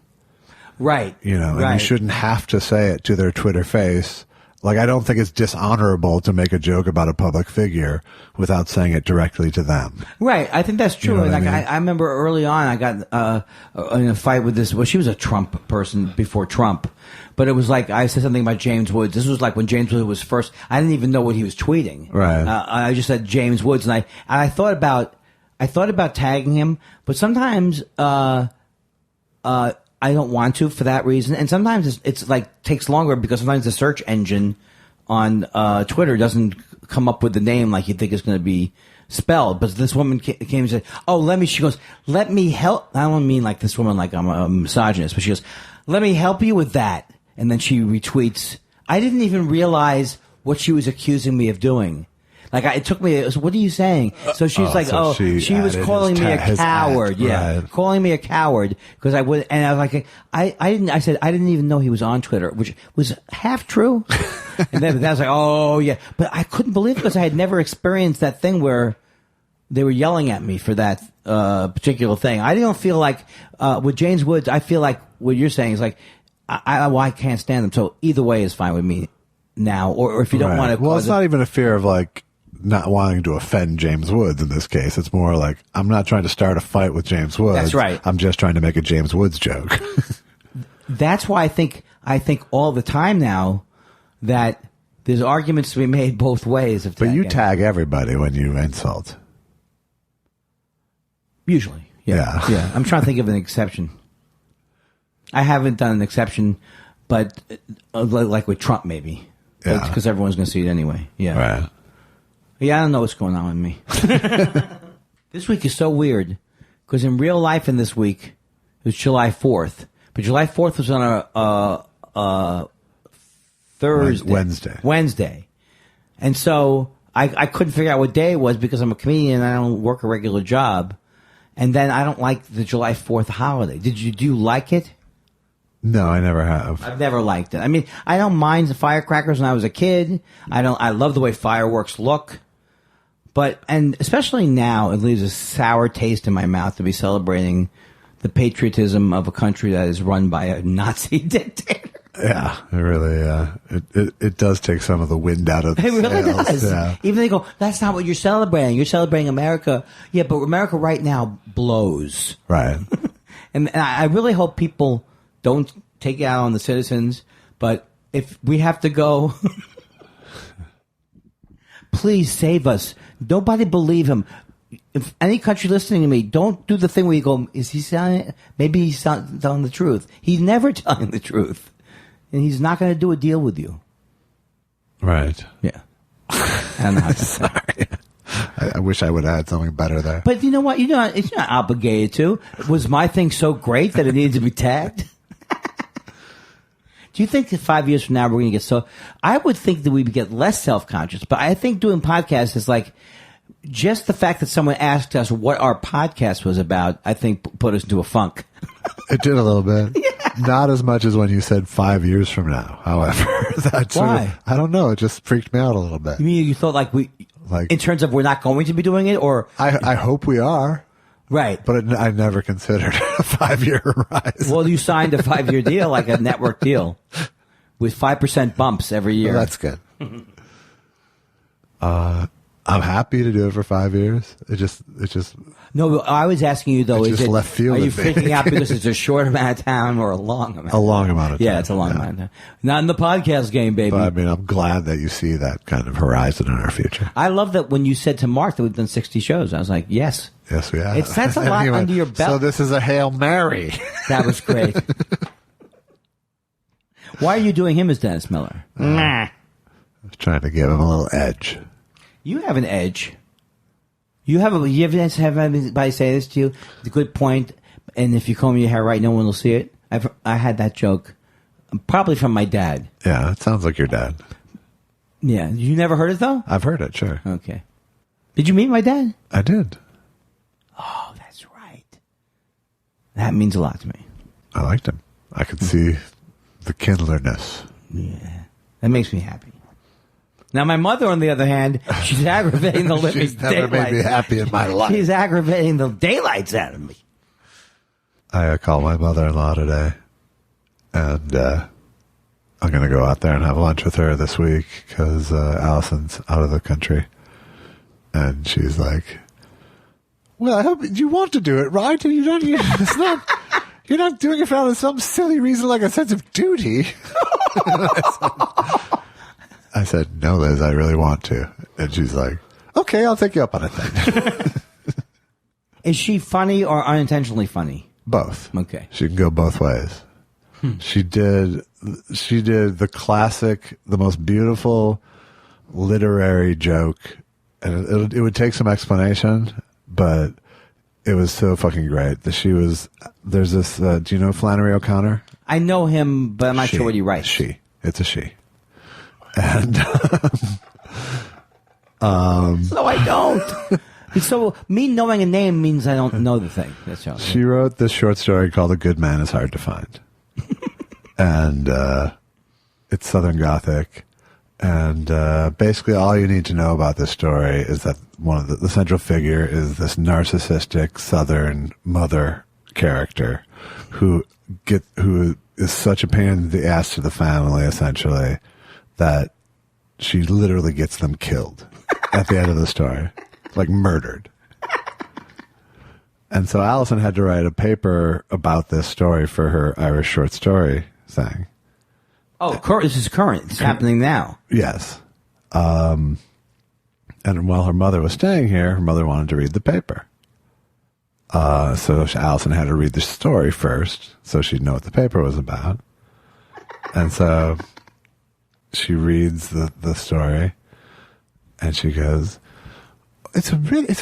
Right. And right. you shouldn't have to say it to their Twitter face. Like, I don't think it's dishonorable to make a joke about a public figure without saying it directly to them. Right, I think that's true. You know what Like I mean? I remember early on, I got in a fight with this. Well, she was a Trump person before Trump, but it was like I said something about James Woods. This was like when James Woods was first. I didn't even know what he was tweeting. Right. I just said James Woods, and I thought about tagging him, but sometimes I don't want to for that reason, and sometimes it's like takes longer because sometimes the search engine on Twitter doesn't come up with the name like you think it's going to be spelled. But this woman came and said, "Oh, she goes, let me help." I don't mean like this woman like I'm a misogynist, but she goes, "Let me help you with that," and then she retweets. I didn't even realize what she was accusing me of doing. Like it took me. What are you saying? So she's like, so she was calling me a coward. Yeah, right. calling me a coward because I would. And I was like, I didn't. I said I didn't even know he was on Twitter, which was half true. And then I was like, oh yeah, but I couldn't believe it because I had never experienced that thing where they were yelling at me for that particular thing. I don't feel like with James Woods. I feel like what you're saying is like I can't stand them. So either way is fine with me now. Or if you don't want to, well, it's not even a fear of like not wanting to offend James Woods in this case. It's more like I'm not trying to start a fight with James Woods. That's right. I'm just trying to make a James Woods joke. That's why I think all the time now that there's arguments to be made both ways. But you tag everybody when you insult. Usually. Yeah. Yeah. I'm trying to think of an exception. I haven't done an exception, but like with Trump maybe. Yeah. Because everyone's going to see it anyway. Yeah. Right. Yeah, I don't know what's going on with me. This week is so weird because in real life in this week, it was July 4th. But July 4th was on a Thursday. Wednesday. And so I couldn't figure out what day it was because I'm a comedian and I don't work a regular job. And then I don't like the July 4th holiday. Do you like it? No, I never have. I've never liked it. I mean, I don't mind the firecrackers when I was a kid. I love the way fireworks look. And especially now, it leaves a sour taste in my mouth to be celebrating the patriotism of a country that is run by a Nazi dictator. Yeah, it really, it does take some of the wind out of the It really sails. does. Yeah. Even they go, that's not what you're celebrating. You're celebrating America. Yeah, but America right now blows. Right. And I really hope people don't take it out on the citizens. But if we have to go, please save us. Nobody believe him. If any country listening to me, don't do the thing where you go, is he telling? Maybe he's telling the truth. He's never telling the truth. And he's not going to do a deal with you. Right. Yeah. I don't know how to say. Sorry. I wish I would have had something better there. But you know what? It's not obligated to. Was my thing so great that it needed to be tagged? Do you think that 5 years from now we're going to get so... I would think that we would get less self-conscious, but I think doing podcasts is like... Just the fact that someone asked us what our podcast was about, I think put us into a funk. It did a little bit. Yeah. Not as much as when you said 5 years from now, however. Why? I don't know. It just freaked me out a little bit. You mean you thought like in terms of we're not going to be doing it, or... I hope we are. Right. But I never considered a 5-year horizon. Well, you signed a 5-year deal, like a network deal, with 5% bumps every year. Well, that's good. I'm happy to do it for 5 years. It just. No, I was asking you though. Just left field. Are you freaking out because it's a short amount of time or a long amount? A long amount of time. Yeah, it's a long amount of time. Not in the podcast game, baby. But I mean, I'm glad that you see that kind of horizon in our future. I love that when you said to Mark that we've done 60 shows. I was like, yes. Yes, we have. That's a lot under your belt. So this is a Hail Mary. That was great. Why are you doing him as Dennis Miller? I was trying to give him a little edge. You have an edge. You ever have anybody say this to you? The good point, and if you comb your hair right, no one will see it. I had that joke, probably from my dad. Yeah, it sounds like your dad. Yeah, you never heard it though? I've heard it, sure. Okay. Did you meet my dad? I did. Oh, that's right. That means a lot to me. I liked him. I could see the Kindlerness. Yeah, that makes me happy. Now, my mother, on the other hand, she's aggravating the living She's never daylights. made me happy in my life. She's aggravating the daylights out of me. I called my mother-in-law today, and I'm going to go out there and have lunch with her this week because Allison's out of the country. And she's like, well, I hope you want to do it, right? And you're not doing it for some silly reason like a sense of duty. I said, no, Liz, I really want to. And she's like, okay, I'll take you up on it then. Is she funny or unintentionally funny? Both. Okay. She can go both ways. She did the classic, the most beautiful literary joke. And it would take some explanation, but it was so fucking great that there's this, do you know Flannery O'Connor? I know him, but I'm not sure what he writes. It's a she. And no, I don't. So me knowing a name means I don't know the thing. That's all. She wrote this short story called "A Good Man Is Hard to Find," and it's Southern Gothic. And basically, all you need to know about this story is that one of the central figure is this narcissistic Southern mother character who is such a pain in the ass to the family, essentially, that she literally gets them killed at the end of the story, like murdered. And so Allison had to write a paper about this story for her Irish short story thing. Oh, this is current. It's happening now. Yes. And while her mother was staying here, her mother wanted to read the paper. So Allison had to read the story first so she'd know what the paper was about. And so she reads the story and she goes, it's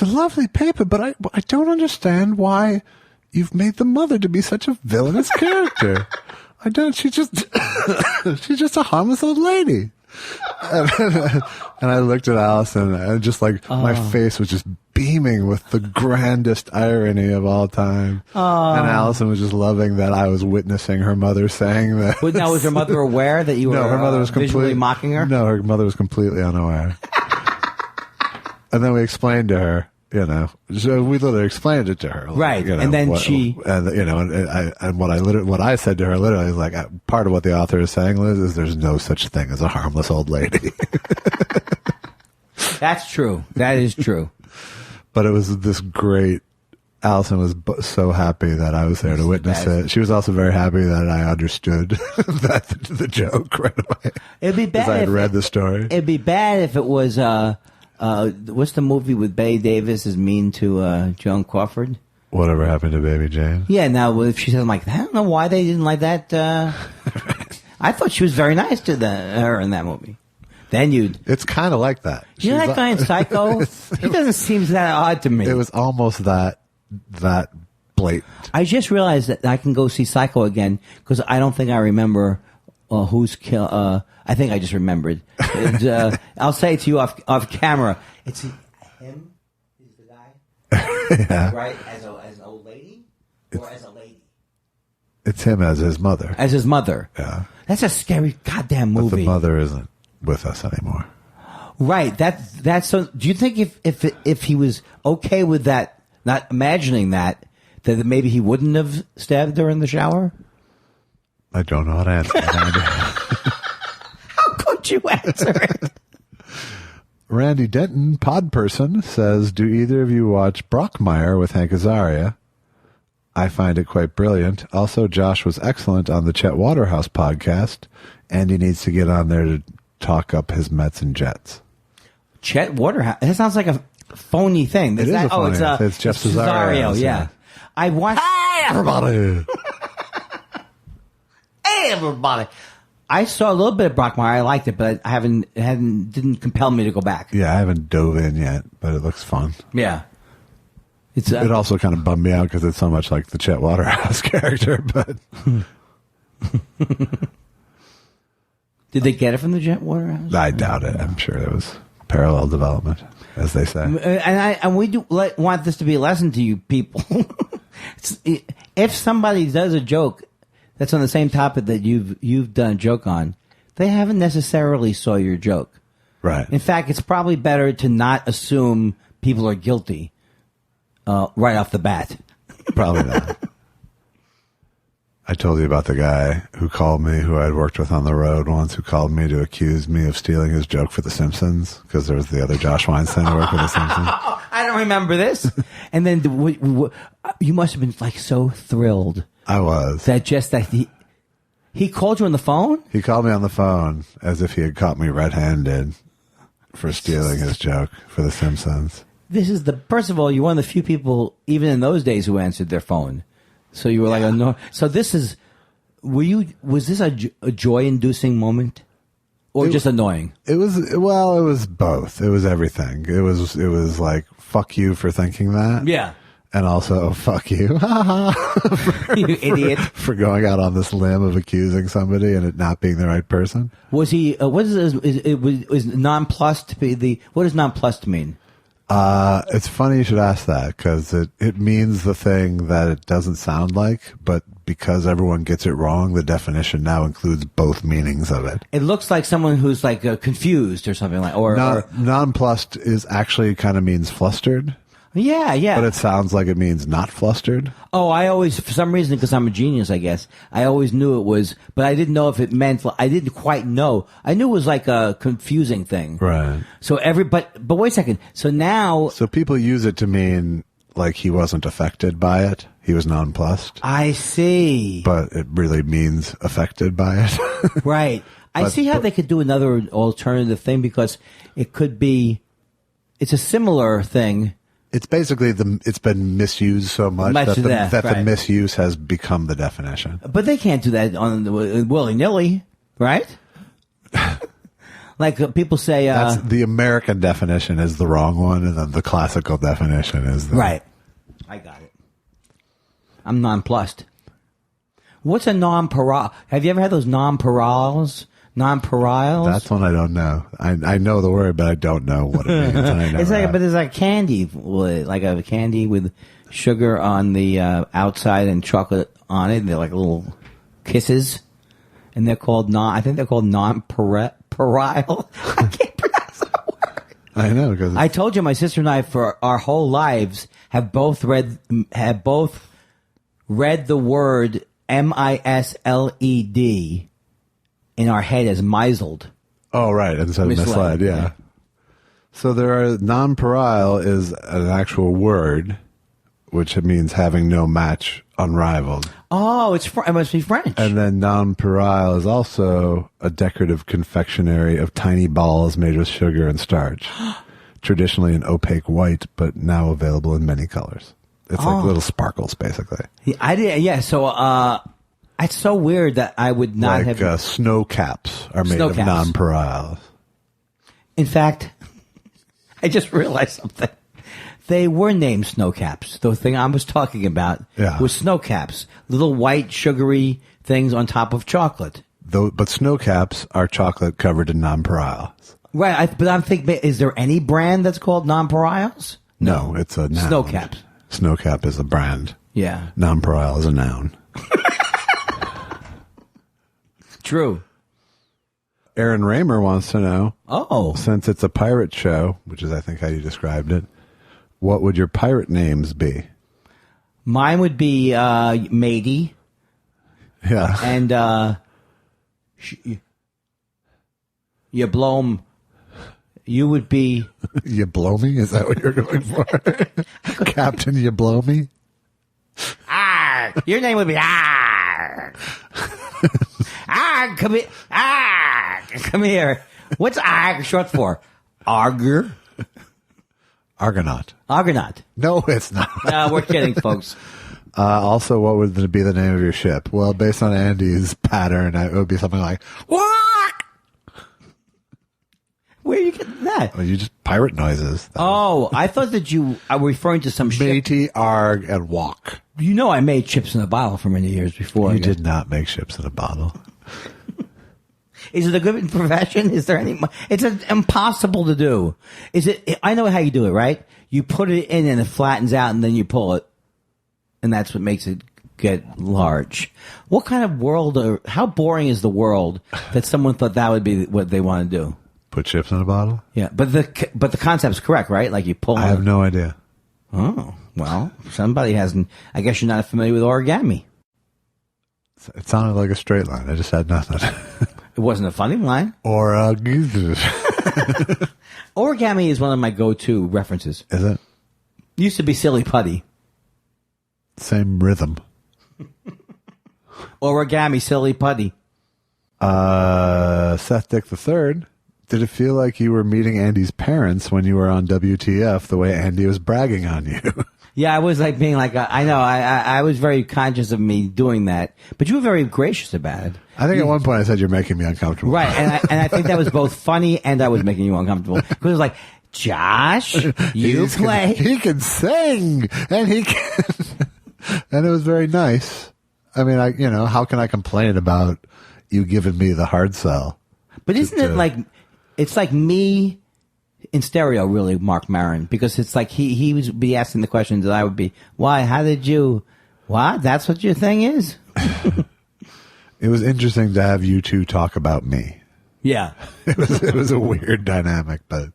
a lovely paper, but I don't understand why you've made the mother to be such a villainous character. I don't. She's just a harmless old lady. And I looked at Allison and just like my face was just beaming with the grandest irony of all time. And Allison was just loving that I was witnessing her mother saying that. But now, was her mother aware that you were her mother was visually mocking her? No, her mother was completely unaware. And then we explained to her, so we literally explained it to her, right? And then what I said to her literally is like, part of what the author is saying, Liz, is there's no such thing as a harmless old lady. That's true. That is true. But it was this great. Allison was so happy that I was there to witness it. She was also very happy that I understood the joke right away. It'd be bad if I had read the story. It'd be bad if it was. What's the movie with Betty Davis is mean to Joan Crawford? Whatever Happened to Baby Jane? Yeah, now if she says, I'm like, I don't know why they didn't like that. I thought she was very nice to her in that movie. Then It's kind of like that. You know that guy in Psycho? He doesn't seem that odd to me. It was almost that blatant. I just realized that I can go see Psycho again because I don't think I remember who's kill. I think I just remembered. And, I'll say it to you off camera. It's him. Is the guy Yeah. right as an old lady or as a lady? It's him as his mother. As his mother. Yeah. That's a scary goddamn movie. But the mother isn't with us anymore. Right. That's so. Do you think if he was okay with that, not imagining that maybe he wouldn't have stabbed her in the shower? I don't know how to answer that. How could you answer it? Randy Denton, pod person, says, do either of you watch Brockmire with Hank Azaria? I find it quite brilliant. Also, Josh was excellent on the Chet Waterhouse podcast, and he needs to get on there to talk up his Mets and Jets. Chet Waterhouse? That sounds like a phony thing. It is a phony thing. It's Jeff Cesario. Yeah. I watched... Hi, everybody! Hey, everybody! I saw a little bit of Brockmire. I liked it, but it didn't compel me to go back. Yeah, I haven't dove in yet, but it looks fun. Yeah. It also kind of bummed me out because it's so much like the Chet Waterhouse character. But did they get it from the Chet Waterhouse? I doubt it. I'm sure there was parallel development, as they say. And we do want this to be a lesson to you people. If somebody does a joke that's on the same topic that you've done a joke on, they haven't necessarily saw your joke. Right. In fact, it's probably better to not assume people are guilty right off the bat. Probably not. I told you about the guy who called me, who I'd worked with on the road once, who called me to accuse me of stealing his joke for The Simpsons, because there was the other Josh Weinstein who worked for The Simpsons. I don't remember this. And then you must have been like so thrilled. I was. That he called you on the phone? He called me on the phone as if he had caught me red-handed for stealing his joke for The Simpsons. First of all, you're one of the few people, even in those days, who answered their phone. So you were like, so was this a joy-inducing moment? Or just annoying? It was both. It was everything. It was like, fuck you for thinking that. Yeah. And also, fuck you. You idiot. For going out on this limb of accusing somebody and it not being the right person. Was he, is nonplussed what does nonplussed mean? It's funny you should ask that, because it means the thing that it doesn't sound like, but because everyone gets it wrong, the definition now includes both meanings of it. It looks like someone who's like confused or something like, or nonplussed is actually kind of means flustered. Yeah. But it sounds like it means not flustered. Oh, I always, for some reason, because I'm a genius, I guess, I always knew it was, but I didn't know if it meant, I didn't quite know. I knew it was like a confusing thing. Right. So but wait a second. So now. So people use it to mean like he wasn't affected by it. He was nonplussed. I see. But it really means affected by it. Right. I see how they could do another alternative thing, because it could be, it's a similar thing. It's basically it's been misused so much that the misuse has become the definition. But they can't do that on willy-nilly, right? Like people say... That's the American definition is the wrong one, and then the classical definition is the... Right. I got it. I'm nonplussed. What's a non-paral? Have you ever had those non-parals? Non-parals? That's one I don't know. I know the word, but I don't know what it means. It's like candy, like a candy with sugar on the outside and chocolate on it. And they're like little kisses, and they're called I think they're called non-paral. I can't pronounce that word. I know, because I told you my sister and I for our whole lives have both read the word misled in our head as misled. Oh, right. Instead of misled, yeah. So non-paral is an actual word, which means having no match, unrivaled. Oh, it must be French. And then non-paral is also a decorative confectionery of tiny balls made with sugar and starch. Traditionally an opaque white, but now available in many colors. It's like little sparkles, basically. Yeah, so... it's so weird that I would not have... snow caps are made of non-parals. In fact, I just realized something. They were named snow caps. The thing I was talking about was snow caps. Little white, sugary things on top of chocolate. But snow caps are chocolate covered in non-parals. Right, but I'm thinking, is there any brand that's called non-parals? No, it's a noun. Snow caps. Snow cap is a brand. Yeah. Non-paral is a noun. True. Aaron Raymer wants to know, since it's a pirate show, which is I think how you described it, what would your pirate names be? Mine would be Matey. Yeah. And you blow 'em. You would be... You blow me? Is that what you're going for? Captain, you blow me? Your name would be come here. Come here. What's short for? Arger? Argonaut. Argonaut. No, it's not. No, we're kidding, folks. Also, what would be the name of your ship? Well, based on Andy's pattern, it would be something like, "Walk." Where are you getting that? Well, you just pirate noises. Oh, I thought that you were referring to some ship. Matey, arg, and walk. You know I made chips in a bottle for many years before. You did not make ships in a bottle. Is it a good profession? Is there any? It's impossible to do. Is it? I know how you do it, right? You put it in and it flattens out, and then you pull it, and that's what makes it get large. What kind of world? How boring is the world that someone thought that would be what they want to do? Put chips in a bottle? Yeah, but the concept's correct, right? Like you pull. I have no idea. Oh well, somebody hasn't. I guess you're not familiar with origami. It sounded like a straight line. I just had nothing. It wasn't a funny line. Origami is one of my go-to references. Is it? Used to be Silly Putty. Same rhythm. Origami, Silly Putty. Seth Dick III. Did it feel like you were meeting Andy's parents when you were on WTF the way Andy was bragging on you? Yeah, I was like being like, I know, I was very conscious of me doing that, but you were very gracious about it. I think at one point I said you're making me uncomfortable. Right, and I think that was both funny and I was making you uncomfortable. Because it was like, Josh, you play. He can sing, and he can. And it was very nice. I mean, how can I complain about you giving me the hard sell? But isn't it like, it's like me in stereo, really, Mark Maron, because it's like he would be asking the questions and I would be, why, how did you, what? That's what your thing is? It was interesting to have you two talk about me. Yeah. It was a weird dynamic, but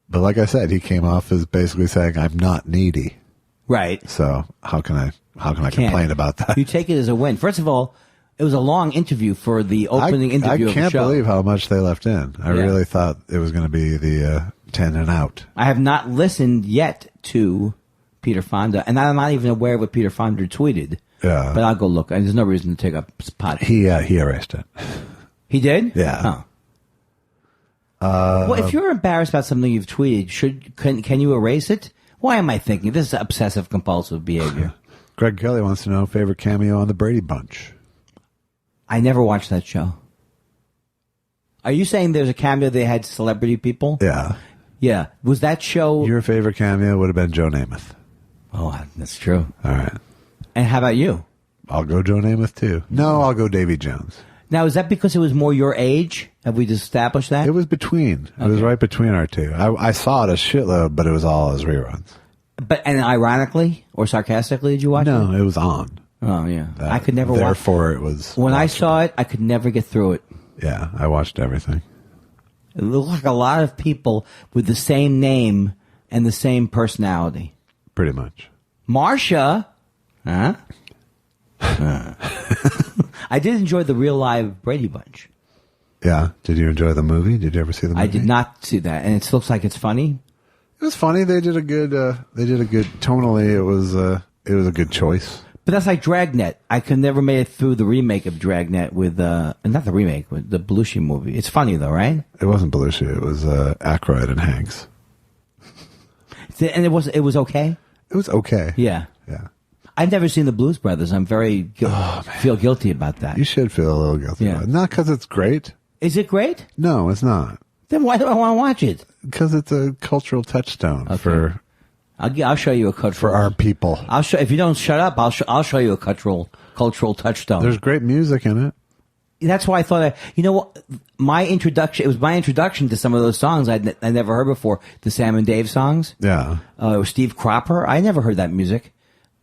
like I said, he came off as basically saying, I'm not needy. Right. So how can I complain about that? You take it as a win. First of all, it was a long interview for the opening interview of the show. I can't believe how much they left in. I really thought it was going to be the 10 and out. I have not listened yet to Peter Fonda, and I'm not even aware of what Peter Fonda tweeted. Yeah. But I'll go look. And there's no reason to take up spot. He erased it. He did? Yeah. Oh. Well, if you're embarrassed about something you've tweeted, can you erase it? Why am I thinking this is obsessive compulsive behavior? Greg Kelly wants to know favorite cameo on the Brady Bunch. I never watched that show. Are you saying there's a cameo they had celebrity people? Yeah. Yeah. Was that show? Your favorite cameo would have been Joe Namath. Oh, that's true. All right. And how about you? I'll go Joe Namath too. No, I'll go Davy Jones. Now, is that because it was more your age? Have we established that? It was between. It was right between our two. I saw it a shitload, but it was all as reruns. And ironically or sarcastically, did you watch it? No, it was on. Oh, yeah. I could never watch it. Therefore, it was. When I saw it, I could never get through it. Yeah, I watched everything. It looked like a lot of people with the same name and the same personality. Pretty much. Marsha. Huh? I did enjoy the real live Brady Bunch. Yeah. Did you enjoy the movie? Did you ever see the movie? I did not see that, and it looks like it's funny. It was funny. They did a good. Tonally, it was a good choice. But that's like Dragnet. I could never made it through the remake of Dragnet with not the remake, with the Belushi movie. It's funny though, right? It wasn't Belushi. It was Aykroyd and Hanks. And it was okay. It was okay. Yeah. Yeah. I've never seen the Blues Brothers. I'm very feel guilty about that. You should feel a little guilty about it. Not because it's great. Is it great? No, it's not. Then why do I want to watch it? Because it's a cultural touchstone for. I'll show you a cultural for our people. I'll show if you don't shut up. I'll show you a cultural touchstone. There's great music in it. That's why I thought you know what, my introduction. It was my introduction to some of those songs I never heard before. The Sam and Dave songs. Yeah. It was Steve Cropper. I never heard that music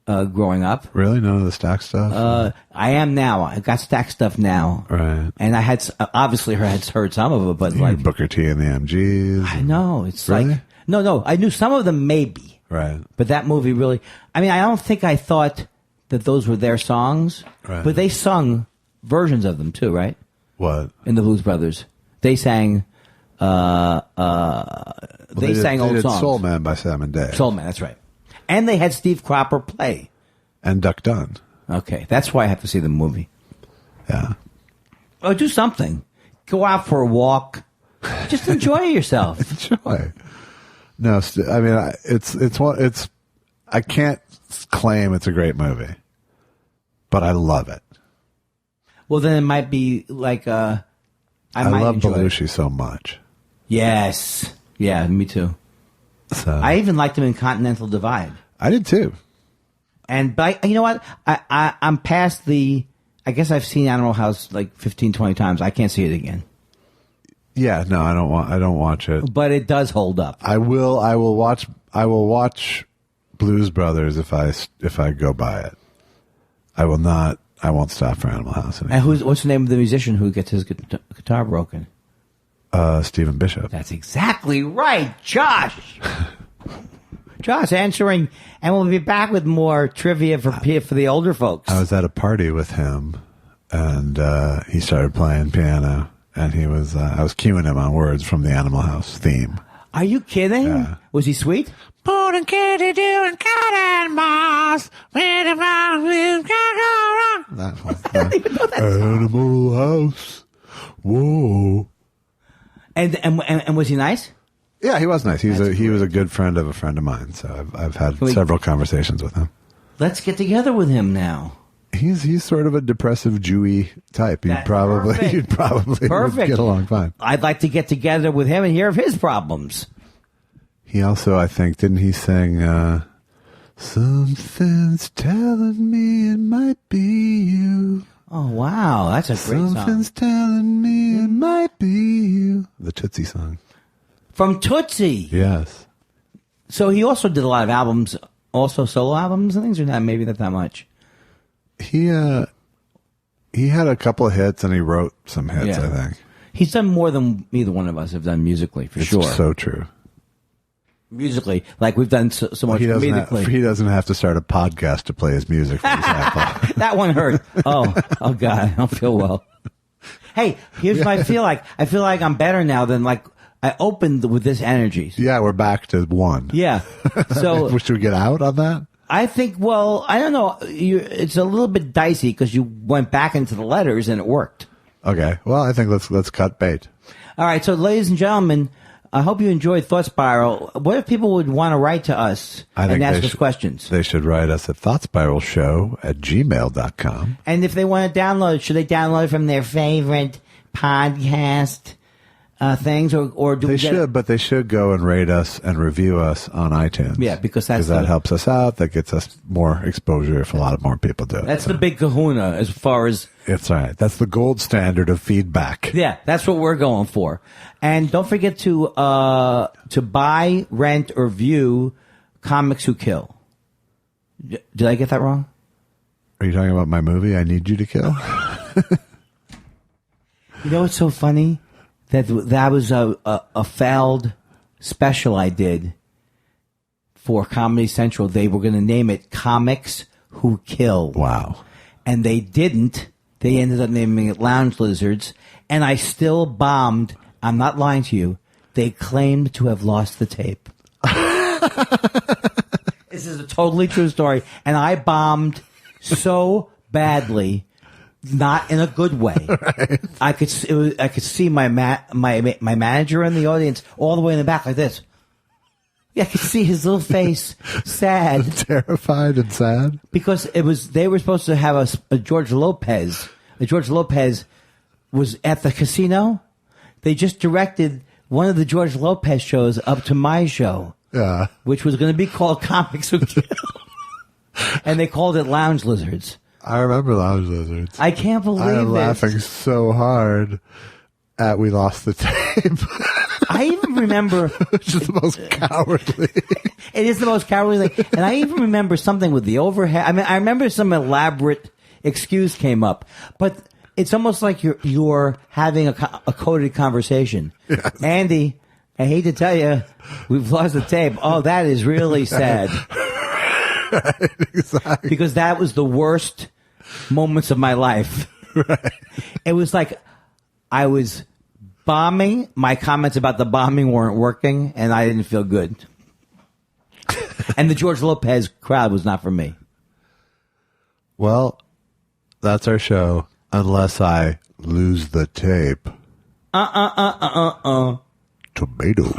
growing up. Really, none of the Stax stuff. I am now. I got Stax stuff now. Right. And I had obviously heard some of it, but like Booker T and the MGs. I know it's really? like no. I knew some of them maybe. Right. But that movie really, I mean, I don't think I thought that those were their songs, right. But they sung versions of them too, right? What? In the Blues Brothers. They sang, sang old songs. Soul Man by Sam and Dave. Soul Man, that's right. And they had Steve Cropper play. And Duck Dunn. Okay. That's why I have to see the movie. Yeah. Oh, do something. Go out for a walk. Just enjoy yourself. Enjoy. No, I mean, it's I can't claim it's a great movie, but I love it. Well, then it might be like, I might love enjoy Belushi it. so much. Yes. Yeah, me too. So I even liked him in Continental Divide. I did too. But you know what? I'm past the. I guess I've seen Animal House like 15, 20 times. I can't see it again. Yeah, no, I don't watch it. But it does hold up. I will watch Blues Brothers if I go by it. I will not. I won't stop for Animal House. And what's the name of the musician who gets his guitar broken? Stephen Bishop. That's exactly right, Josh. Josh answering, and we'll be back with more trivia for the older folks. I was at a party with him, and he started playing piano, and he was I was cueing him on words from the Animal House theme. Are you kidding? Yeah. Was he sweet? Putting kitty doing cotton balls. That one. Animal House. Whoa. And was he nice? Yeah, he was nice. He was a good friend of a friend of mine. So I've had several conversations with him. Let's get together with him now. He's sort of a depressive Jewy type. You'd probably Perfect. get along fine. I'd like to get together with him and hear of his problems. He also, I think, didn't he sing "Something's telling me it might be you"? Oh wow, that's a great song. Something's telling me it might be you. The Tootsie song. From Tootsie. Yes. So he also did a lot of albums, also solo albums and things, or not? Maybe not that much. He had a couple of hits, and he wrote some hits. Yeah. I think He's done more than either one of us have done musically, for sure. It's so true. Musically, like we've done so much comedically. He doesn't have to start a podcast to play his music, for example. That one hurt. Oh God, I don't feel well. Hey, here's what I feel like. I feel like I'm better now than like I opened with this energy. Yeah, we're back to one. Yeah. So should we get out on that? I think, well, I don't know. It's a little bit dicey because you went back into the letters and it worked. Okay. Well, I think let's cut bait. All right. So, ladies and gentlemen, I hope you enjoyed Thought Spiral. What if people would want to write to us and ask us questions? They should write us at thoughtspiralshow@gmail.com. And if they want to download it, should they download it from their favorite podcast things, or do they we should, but they should go and rate us and review us on iTunes. Yeah, because that helps us out. That gets us more exposure if a lot of more people do it. That's the big kahuna as far as it's all right. That's the gold standard of feedback. Yeah, that's what we're going for. And don't forget to buy, rent, or view Comics Who Kill. Did I get that wrong? Are you talking about my movie, I Need You to Kill? You know what's so funny? That was a failed special I did for Comedy Central. They were going to name it Comics Who Kill. Wow. And they didn't. They ended up naming it Lounge Lizards. And I still bombed. I'm not lying to you. They claimed to have lost the tape. This is a totally true story. And I bombed so badly. Not in a good way. Right. I could see my manager in the audience all the way in the back like this. Yeah, I could see his little face, sad, terrified and sad, because they were supposed to have a George Lopez. George Lopez was at the casino. They just directed one of the George Lopez shows up to my show, which was going to be called Comics Who Kill, and they called it Lounge Lizards. I remember Lounge Lizards. I can't believe it. I'm laughing so hard at we lost the tape. I even remember... Which is the most cowardly. It is the most cowardly thing. And I even remember something with the overhead. I mean, I remember some elaborate excuse came up. But it's almost like you're having a coded conversation. Yes. Andy, I hate to tell you, we've lost the tape. Oh, that is really sad. Right, exactly. Because that was the worst moments of my life. Right. It was like I was bombing. My comments about the bombing weren't working, and I didn't feel good. And the George Lopez crowd was not for me. Well, that's our show, unless I lose the tape. Tomato.